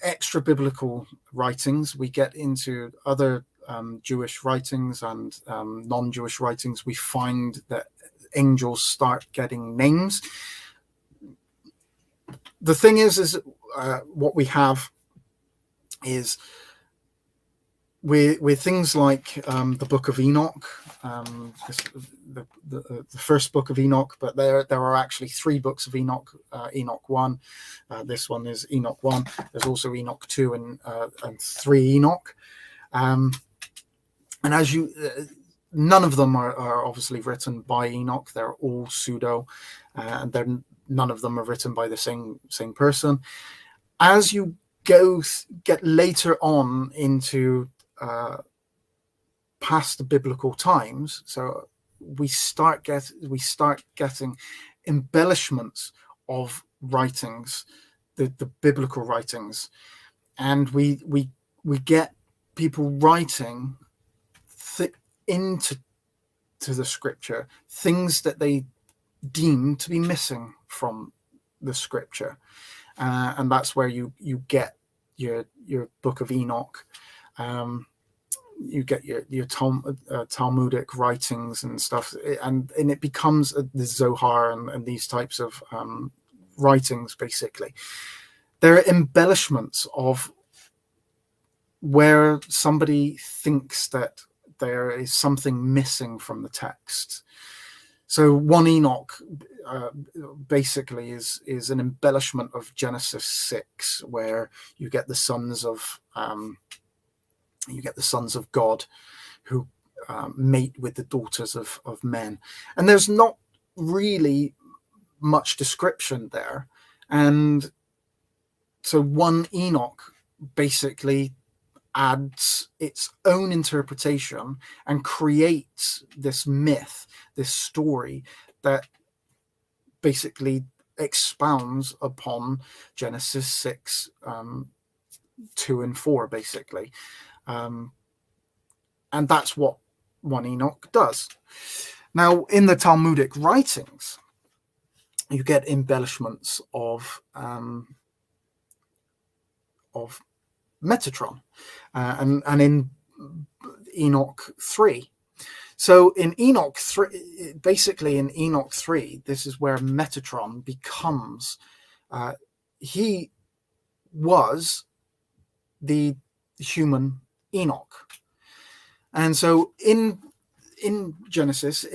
extra biblical writings, we get into other Jewish writings and non-Jewish writings, we find that angels start getting names. The thing is what we have is with things like the Book of Enoch, the first book of Enoch, but there are actually 3 books of Enoch. Enoch 1, this one is Enoch 1. There's also Enoch 2 and 3 Enoch, and as you, none of them are obviously written by Enoch. They're all pseudo, and then none of them are written by the same person. As you get later on into past the biblical times, so we start getting embellishments of writings, the biblical writings, and we get people writing into the scripture things that they deem to be missing from the scripture, and that's where you get your Book of Enoch. You get your Talmudic writings and stuff, and it becomes the Zohar and these types of writings. Basically, there are embellishments of where somebody thinks that there is something missing from the text. So 1 Enoch basically is an embellishment of Genesis 6, where you get the sons of God who mate with the daughters of men, and there's not really much description there. And so 1 Enoch basically adds its own interpretation and creates this myth, this story that basically expounds upon Genesis 6, 2 and 4, basically. And that's what 1 Enoch does. Now, in the Talmudic writings, you get embellishments of Metatron, and in Enoch 3. So in Enoch 3, basically in Enoch 3, this is where Metatron becomes, he was the human Enoch. And so in Genesis,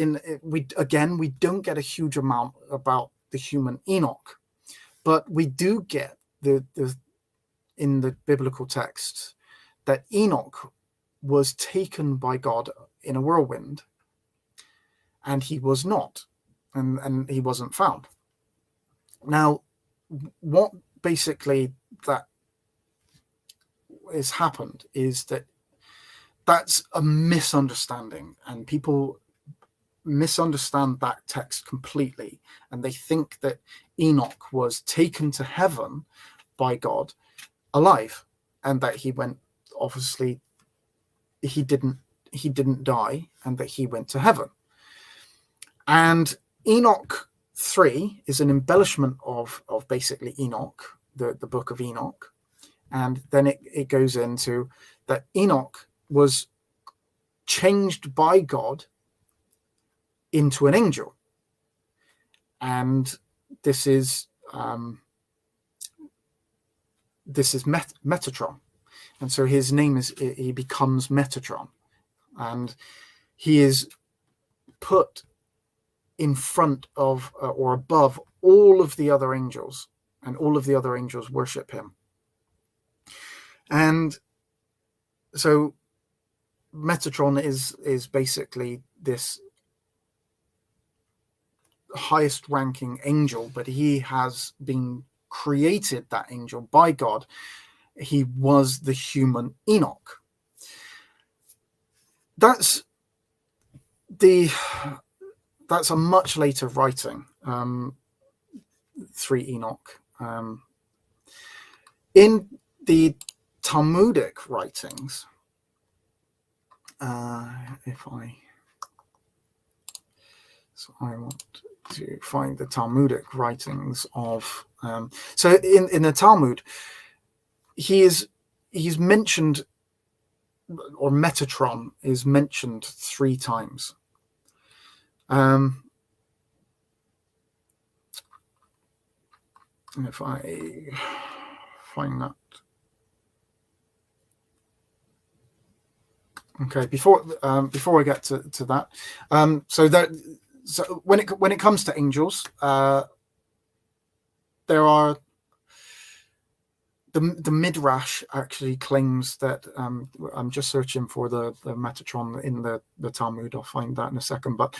we don't get a huge amount about the human Enoch, but we do get the in the biblical text that Enoch was taken by God in a whirlwind, and he was not, and he wasn't found. Now, what basically that has happened is that's a misunderstanding, and people misunderstand that text completely, and they think that Enoch was taken to heaven by God alive, and that he went, obviously he didn't die, and that he went to heaven. And Enoch 3 is an embellishment of basically Enoch, the book of Enoch. And then it goes into that Enoch was changed by God into an angel, and this is Metatron, and so his name he becomes Metatron, and he is put in front of or above all of the other angels, and all of the other angels worship him. And so Metatron is basically this highest ranking angel, but he has been created, that angel, by God. He was the human Enoch. That's a much later writing, 3 Enoch. In the Talmudic writings, I want to find the Talmudic writings of so in the Talmud, he's mentioned, or Metatron is mentioned 3 times. If I find that. Okay, before I get to that, so when it comes to angels, there are the Midrash actually claims that I'm just searching for the Metatron in the Talmud. I'll find that in a second. But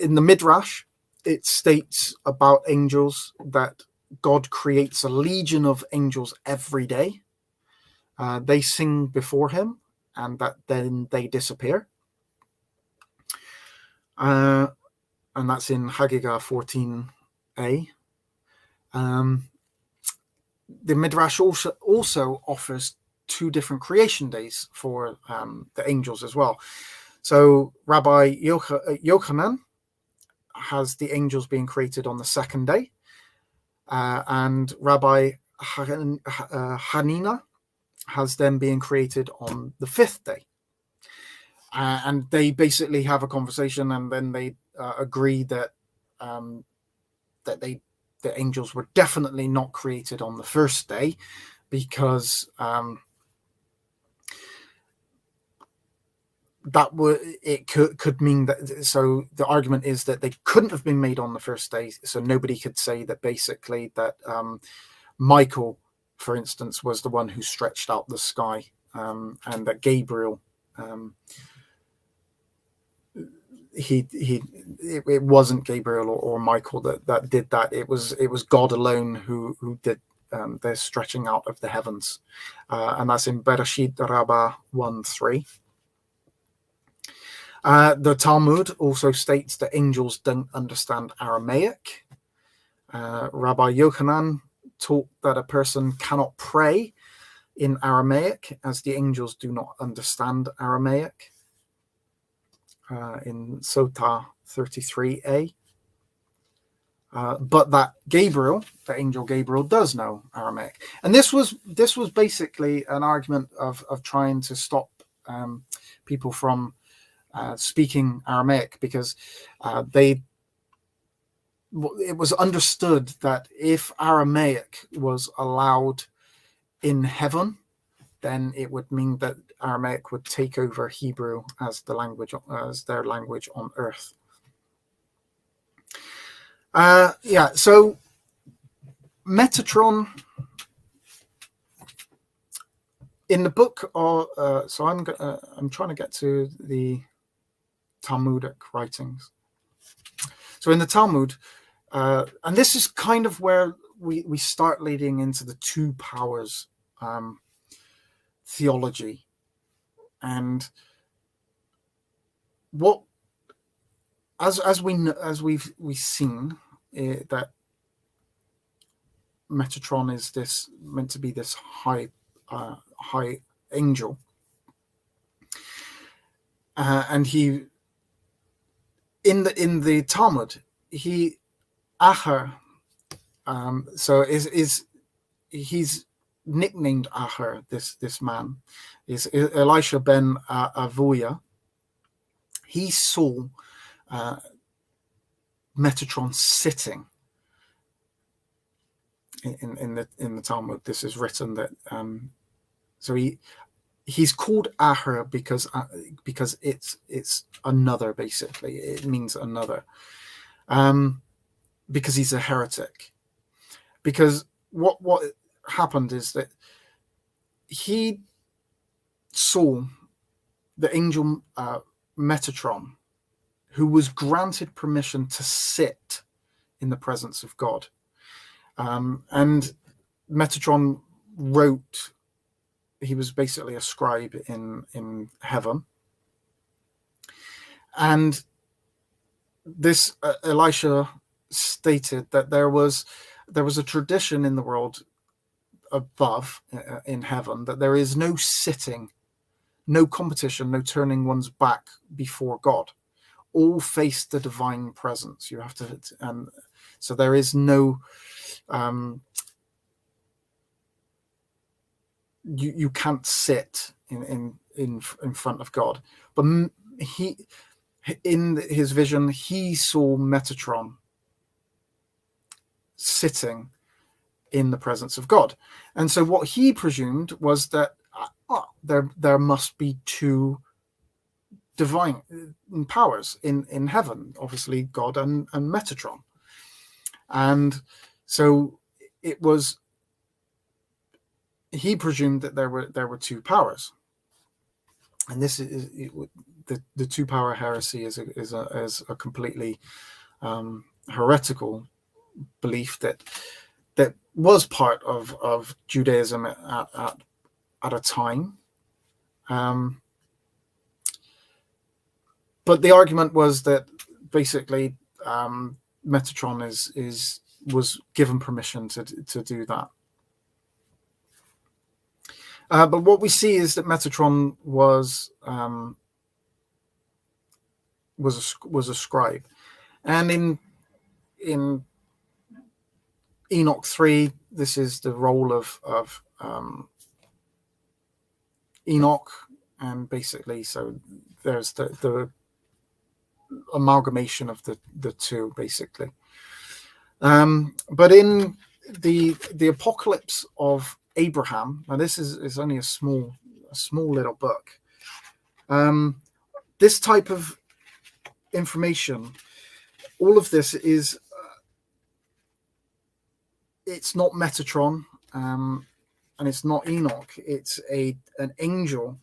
in the Midrash, it states about angels that God creates a legion of angels every day. They sing before him, and that then they disappear. And that's in Haggadah 14a. The Midrash also offers 2 different creation days for the angels as well. So Rabbi Yochanan has the angels being created on the 2nd day, and Rabbi Hanina has them being created on the 5th day. And they basically have a conversation, and then they agree that the angels were definitely not created on the 1st day, because that could mean that. So the argument is that they couldn't have been made on the 1st day, so nobody could say that basically that Michael, for instance, was the one who stretched out the sky, and that Gabriel, it wasn't Gabriel or Michael that did that. It was God alone who did the stretching out of the heavens, and that's in Bereshit Rabbah 1:3. The Talmud also states that angels don't understand Aramaic. Rabbi Yochanan taught that a person cannot pray in Aramaic, as the angels do not understand Aramaic, in Sotah 33a. But that Gabriel, the angel Gabriel, does know Aramaic. And this was basically an argument of trying to stop people from speaking Aramaic, because it was understood that if Aramaic was allowed in heaven, then it would mean that Aramaic would take over Hebrew as their language on earth. So Metatron in the book of so I'm trying to get to the Talmudic writings. So in the Talmud, and this is kind of where we start leading into the 2 powers theology, and what as we've seen that Metatron is this meant to be this high angel, and he in the Talmud, he Acher, so he's nicknamed Acher. This man is Elisha ben Avuya. He saw Metatron sitting in the Talmud. This is written that so he's called Aher because it's another, basically. It means another, because he's a heretic. Because what happened is that he saw the angel Metatron, who was granted permission to sit in the presence of God, and Metatron wrote. He was basically a scribe in heaven, and this Elisha stated that there was a tradition in the world above, in heaven, that there is no sitting, no competition, no turning one's back before God. All face the divine presence. You have to, so there is no. You can't sit in front of God. But he, in his vision, he saw Metatron sitting in the presence of God, and so what he presumed was that there must be 2 divine powers in heaven, obviously God and Metatron. And so he presumed that there were two powers, and this is the two power heresy is a completely heretical belief that was part of Judaism at a time. But the argument was that basically Metatron was given permission to do that. But what we see is that Metatron was a scribe, and in Enoch 3, this is the role of Enoch, and basically, so there's the amalgamation of the two, basically. But in the Apocalypse of Abraham, now this is only a small little book. This type of information, all of this is it's not Metatron, and it's not Enoch. It's an angel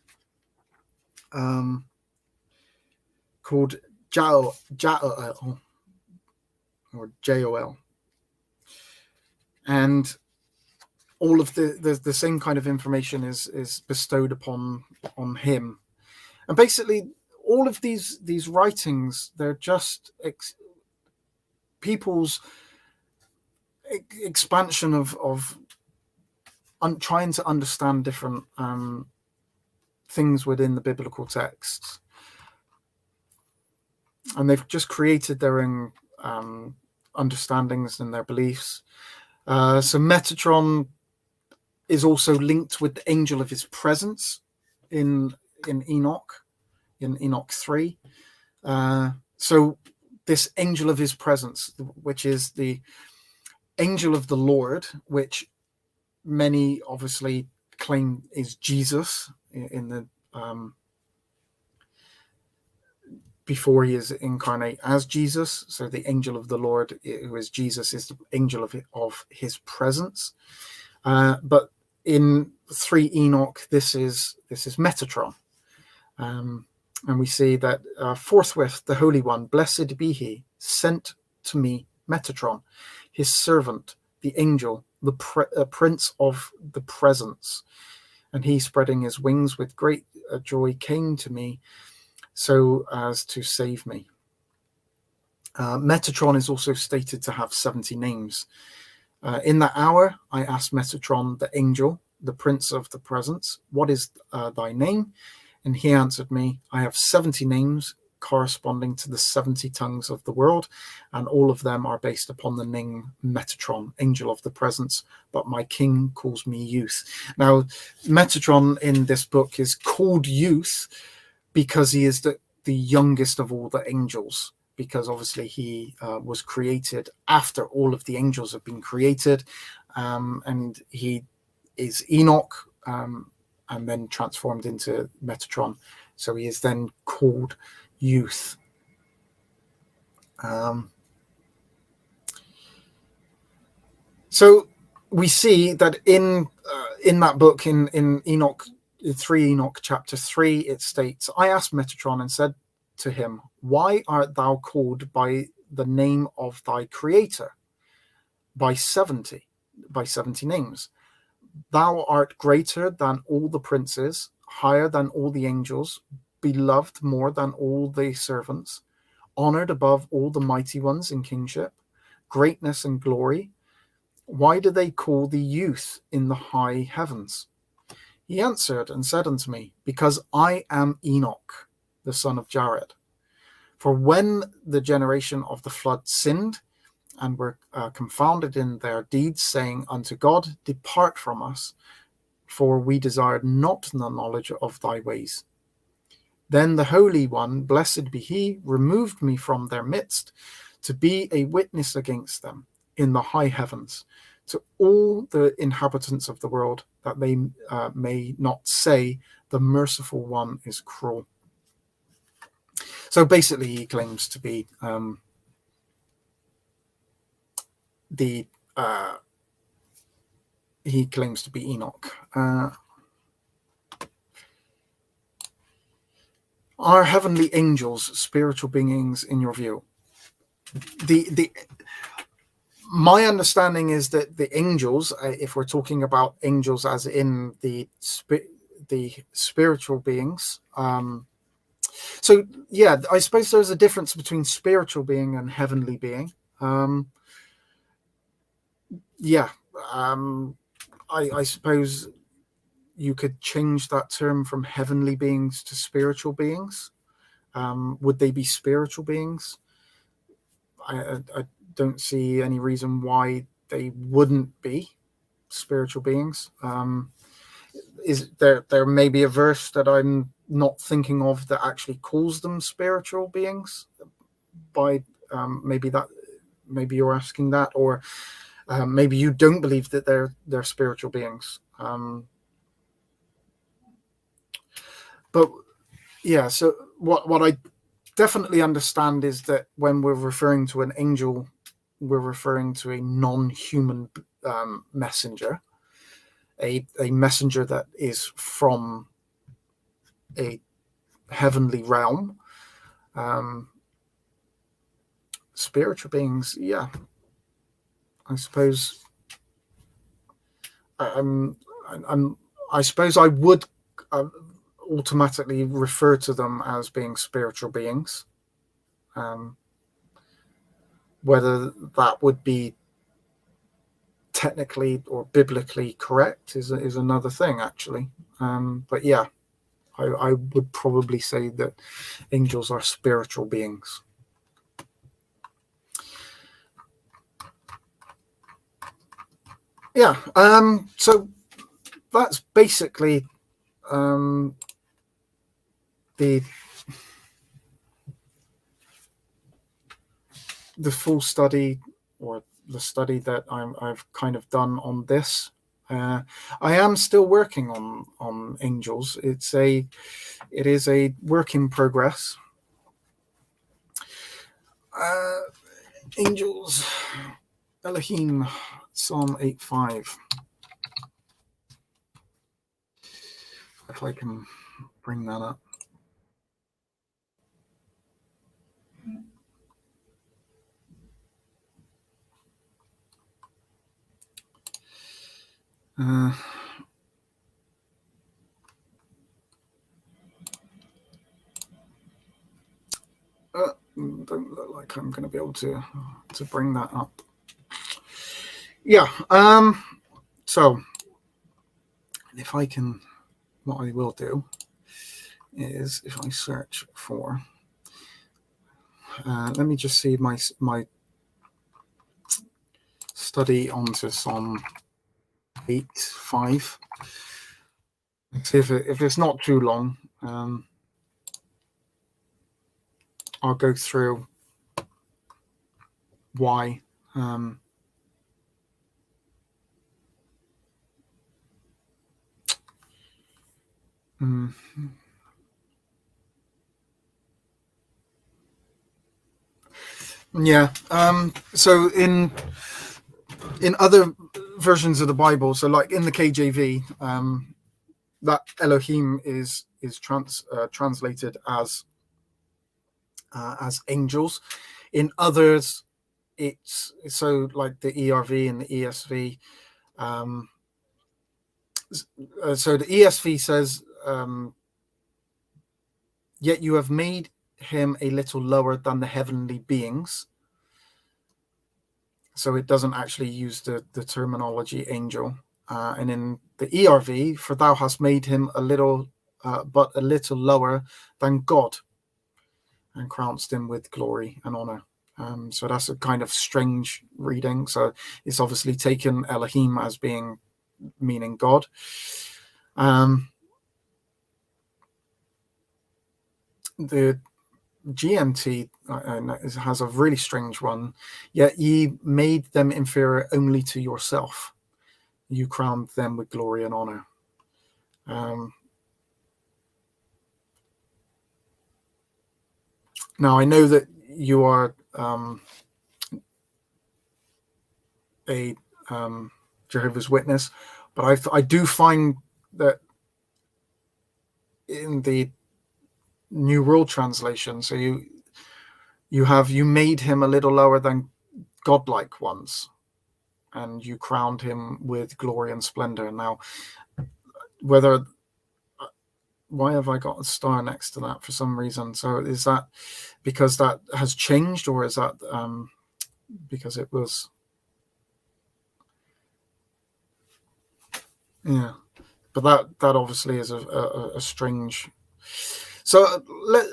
called Jael or Jol, and all of the same kind of information is bestowed upon him. And basically all of these writings, they're just people's expansion of trying to understand different things within the biblical texts, and they've just created their own understandings and their beliefs. So Metatron is also linked with the angel of his presence in Enoch 3. So this angel of his presence, which is the angel of the Lord, which many obviously claim is Jesus in the before he is incarnate as Jesus. So the angel of the Lord, who is Jesus, is the angel of his presence. But in 3 Enoch, this is Metatron. And we see that forthwith the Holy One, blessed be he, sent to me Metatron, his servant, the angel, the prince of the presence. And he, spreading his wings with great joy, came to me so as to save me. Metatron is also stated to have 70 names. In that hour, I asked Metatron, the angel, the prince of the presence, what is thy name? And he answered me, I have 70 names corresponding to the 70 tongues of the world, and all of them are based upon the name Metatron, angel of the presence, but my king calls me youth. Now, Metatron in this book is called youth because he is the youngest of all the angels, because obviously he was created after all of the angels have been created, and he is Enoch, and then transformed into Metatron. So he is then called youth. So we see that in that book, in Enoch 3, Enoch chapter 3, it states, I asked Metatron and said to him, why art thou called by the name of thy creator, by 70 names? Thou art greater than all the princes, higher than all the angels, beloved more than all the servants, honored above all the mighty ones in kingship, greatness and glory. Why do they call thee youth in the high heavens? He answered and said unto me, because I am Enoch, the son of Jared. For when the generation of the flood sinned, and were confounded in their deeds, saying unto God, depart from us, for we desired not the knowledge of thy ways. Then the Holy One, blessed be he, removed me from their midst, to be a witness against them in the high heavens, to all the inhabitants of the world, that they may not say, the merciful one is cruel. So basically, he claims to be Enoch. Are heavenly angels spiritual beings in your view? My understanding is that the angels, if we're talking about angels as in the spiritual beings, so yeah, I suppose there's a difference between spiritual being and heavenly being. I suppose you could change that term from heavenly beings to spiritual beings. Would they be spiritual beings? I don't see any reason why they wouldn't be spiritual beings. Is there may be a verse that I'm not thinking of that actually calls them spiritual beings? By maybe you're asking that, or maybe you don't believe that they're spiritual beings. But yeah, so what I definitely understand is that when we're referring to an angel, we're referring to a non-human messenger, a messenger that is from a heavenly realm. Spiritual beings, yeah, I suppose. I suppose I would automatically refer to them as being spiritual beings. Whether that would be technically or biblically correct is another thing, actually. But yeah, I would probably say that angels are spiritual beings. Yeah, so that's basically the full study, or the study that I've kind of done on this. I am still working on angels. It is a work in progress. Angels, Elohim, Psalm 8:5. If I can bring that up. Don't look like I'm going to be able to bring that up. Yeah. So if I can, what I will do is, if I search for, let me just see my study onto Psalm 8:5. See if it's not too long. I'll go through why. Yeah. So in other versions of the Bible, so like in the KJV, that Elohim is translated as angels. In others, it's so like the ERV and the ESV. So the ESV says, "Yet you have made him a little lower than the heavenly beings." So it doesn't actually use the terminology angel. And in the ERV, "For thou hast made him a little, but a little lower than God, and crowned him with glory and honor." So that's a kind of strange reading. So it's obviously taken Elohim as meaning God. The GMT has a really strange one. "Yet ye made them inferior only to yourself. You crowned them with glory and honor." Now, I know that you are a Jehovah's Witness, but I do find that in the New World Translation, so you made him a little lower than godlike ones, and you crowned him with glory and splendor. Now, why have I got a star next to that for some reason? So is that because that has changed, or is that because it was? Yeah, but that obviously is a strange. So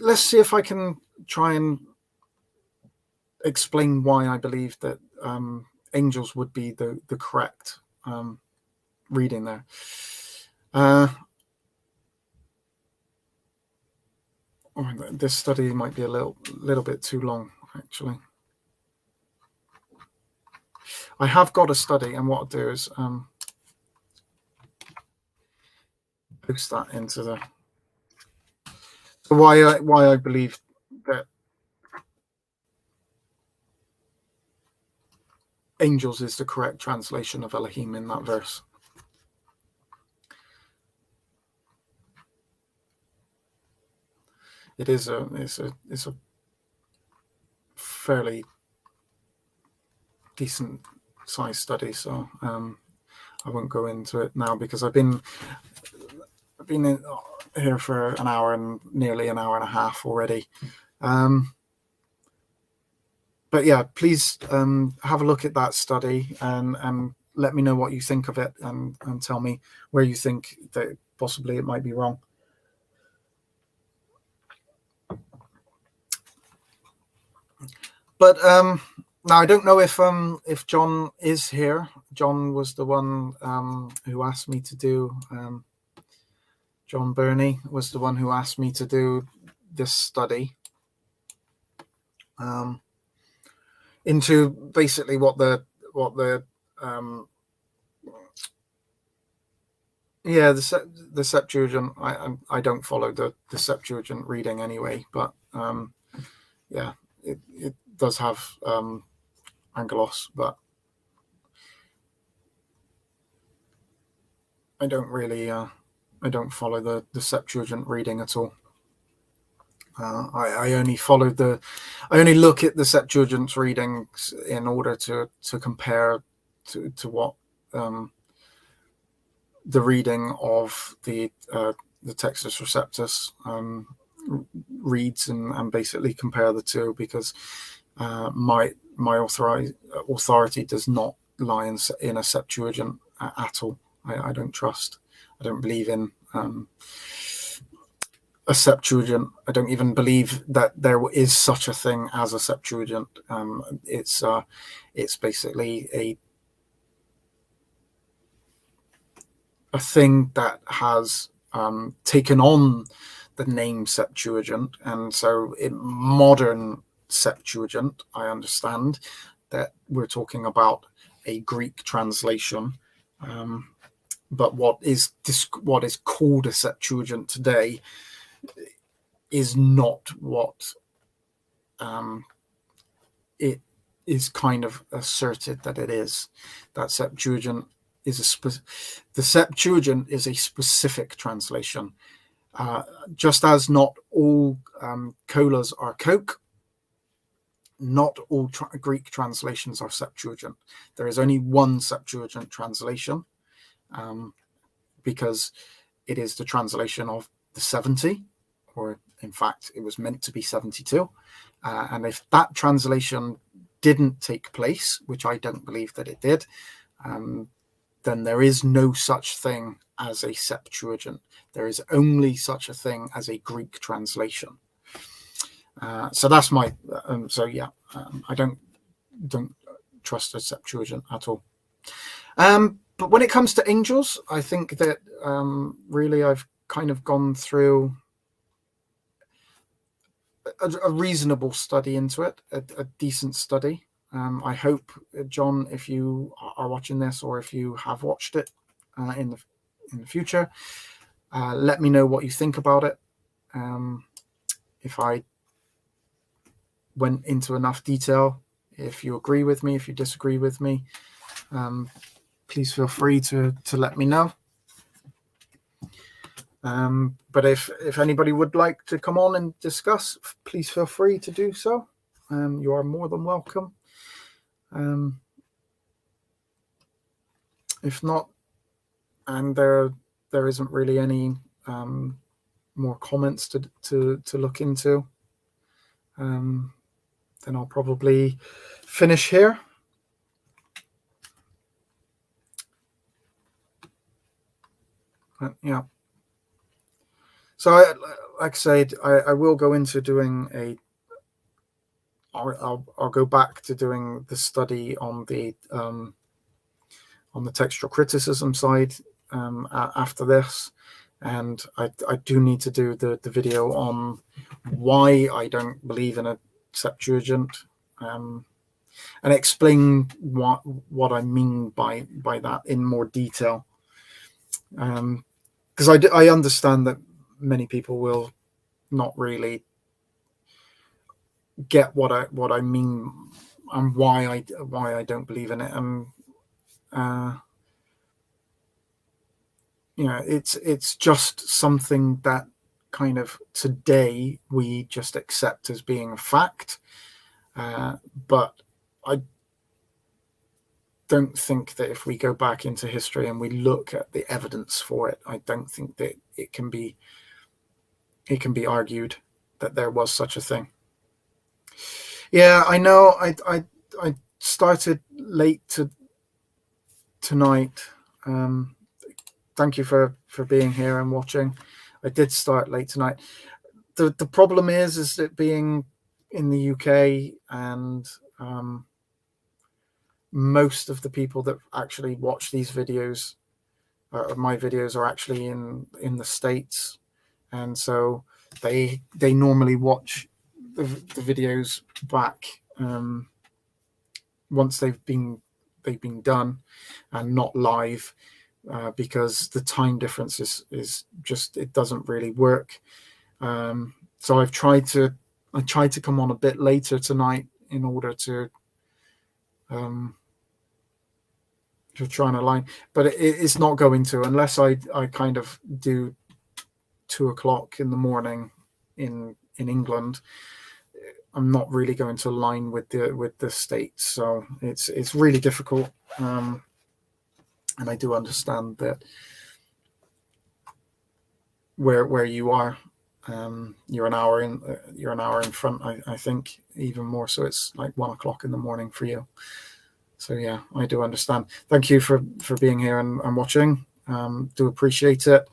let's see if I can try and explain why I believe that angels would be the correct reading there. This study might be a little bit too long, actually. I have got a study, and what I'll do is post that into the why I believe that angels is the correct translation of Elohim in that verse. It's a fairly decent size study, so I won't go into it now because I've been in here for an hour and nearly an hour and a half already. But yeah, please have a look at that study and let me know what you think of it, and tell me where you think that possibly it might be wrong. But now I don't know if John is here. John was the one who asked me to do. John Burney was the one who asked me to do this study into basically what the Septuagint. I don't follow the Septuagint reading anyway, but yeah, it does have Angelos, but I don't really I don't follow the Septuagint reading at all. I only look at the Septuagint's readings in order to compare to what the reading of the Textus Receptus reads, and basically compare the two, because my authority does not lie in a Septuagint at all. I don't trust. I don't believe in a Septuagint. I don't even believe that there is such a thing as a Septuagint. It's basically a thing that has taken on the name Septuagint, and so in modern Septuagint, I understand that we're talking about a Greek translation. But what is called a Septuagint today is not what it is kind of asserted that it is. That Septuagint is the Septuagint is a specific translation. Just as not all colas are Coke, not all Greek translations are Septuagint. There is only one Septuagint translation, because it is the translation of the 70, or in fact, it was meant to be 72. And if that translation didn't take place, which I don't believe that it did, then there is no such thing as a Septuagint. There is only such a thing as a Greek translation. So that's my. I don't trust a Septuagint at all. But when it comes to angels, I think that really I've kind of gone through a reasonable study into it, a decent study. I hope, John, if you are watching this, or if you have watched it in the future, let me know what you think about it. If I went into enough detail. If you agree with me, if you disagree with me, please feel free to let me know. But if anybody would like to come on and discuss, please feel free to do so. You are more than welcome. If not, and there isn't really any more comments to look into, then I'll probably finish here. But, yeah. So, like I said, I will go into doing I'll go back to doing the study on the textual criticism side after this, and I do need to do the video on why I don't believe in a Septuagint, and explain what I mean by that in more detail, because I understand that many people will not really get what I mean and why I don't believe in it, and it's just something that kind of today we just accept as being a fact, but I don't think that if we go back into history and we look at the evidence for it, I don't think that it can be argued that there was such a thing. Yeah, I know. I started late tonight. Thank you for being here and watching. I did start late tonight. The problem is it being in the UK, and most of the people that actually watch these videos, my videos, are actually in the States, and so they normally watch the videos back once they've been done, and not live, because the time difference is just, it doesn't really work. So I tried to come on a bit later tonight in order to try and align, but it's not going to, unless I kind of do 2 o'clock in the morning in England. I'm not really going to align with the States, so it's really difficult. And I do understand that where you are, you're an hour in front. I think even more so. It's like 1 o'clock in the morning for you. So yeah, I do understand. Thank you for being here and watching. Do appreciate it.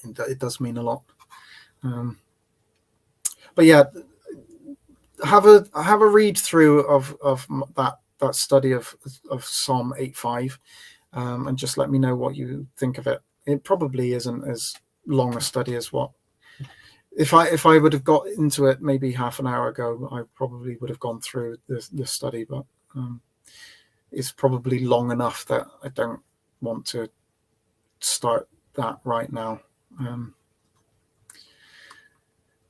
It does mean a lot. But yeah, have a read through of that study of Psalm 8:5, and just let me know what you think of it. It probably isn't as long a study as what, if I would have got into it maybe half an hour ago, I probably would have gone through this study, but it's probably long enough that I don't want to start that right now,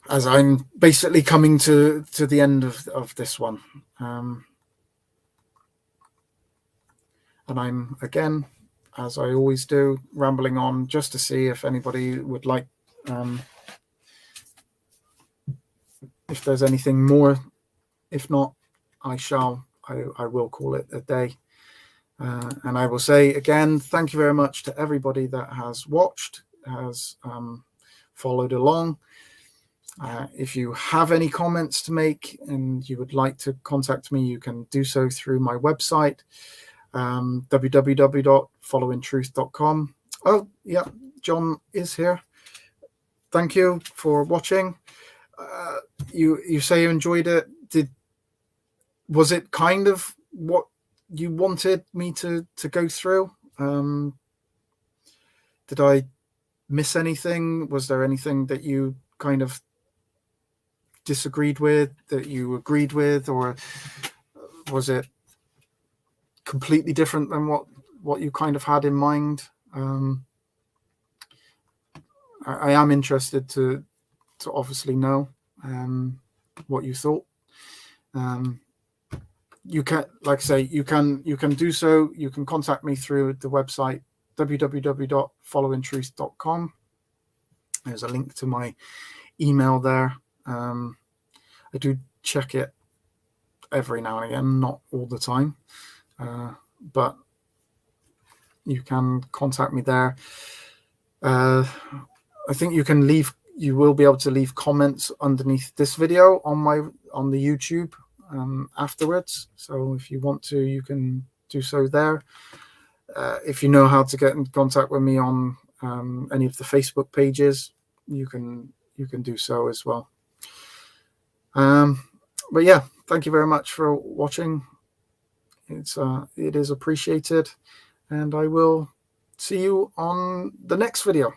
as I'm basically coming to the end of this one, and I'm, again, as I always do, rambling on just to see if anybody would like, if there's anything more. If not, I will call it a day. And I will say again, thank you very much to everybody that has watched, has followed along. If you have any comments to make and you would like to contact me, you can do so through my website, www.followingtruth.com. Oh yeah, John is here. Thank you for watching. You say you enjoyed it. Was it kind of what you wanted me to go through? Did I miss anything? Was there anything that you kind of disagreed with, that you agreed with, or was it completely different than what you kind of had in mind? I am interested to obviously know. what you thought. You can, like I say, you can do so. You can contact me through the website www.followingtruth.com. There's a link to my email there. I do check it every now and again, not all the time, but you can contact me there. I think you will be able to leave comments underneath this video on the YouTube afterwards. So if you want to, you can do so there. If you know how to get in contact with me on any of the Facebook pages, you can do so as well. But yeah, thank you very much for watching. It is appreciated, and I will see you on the next video.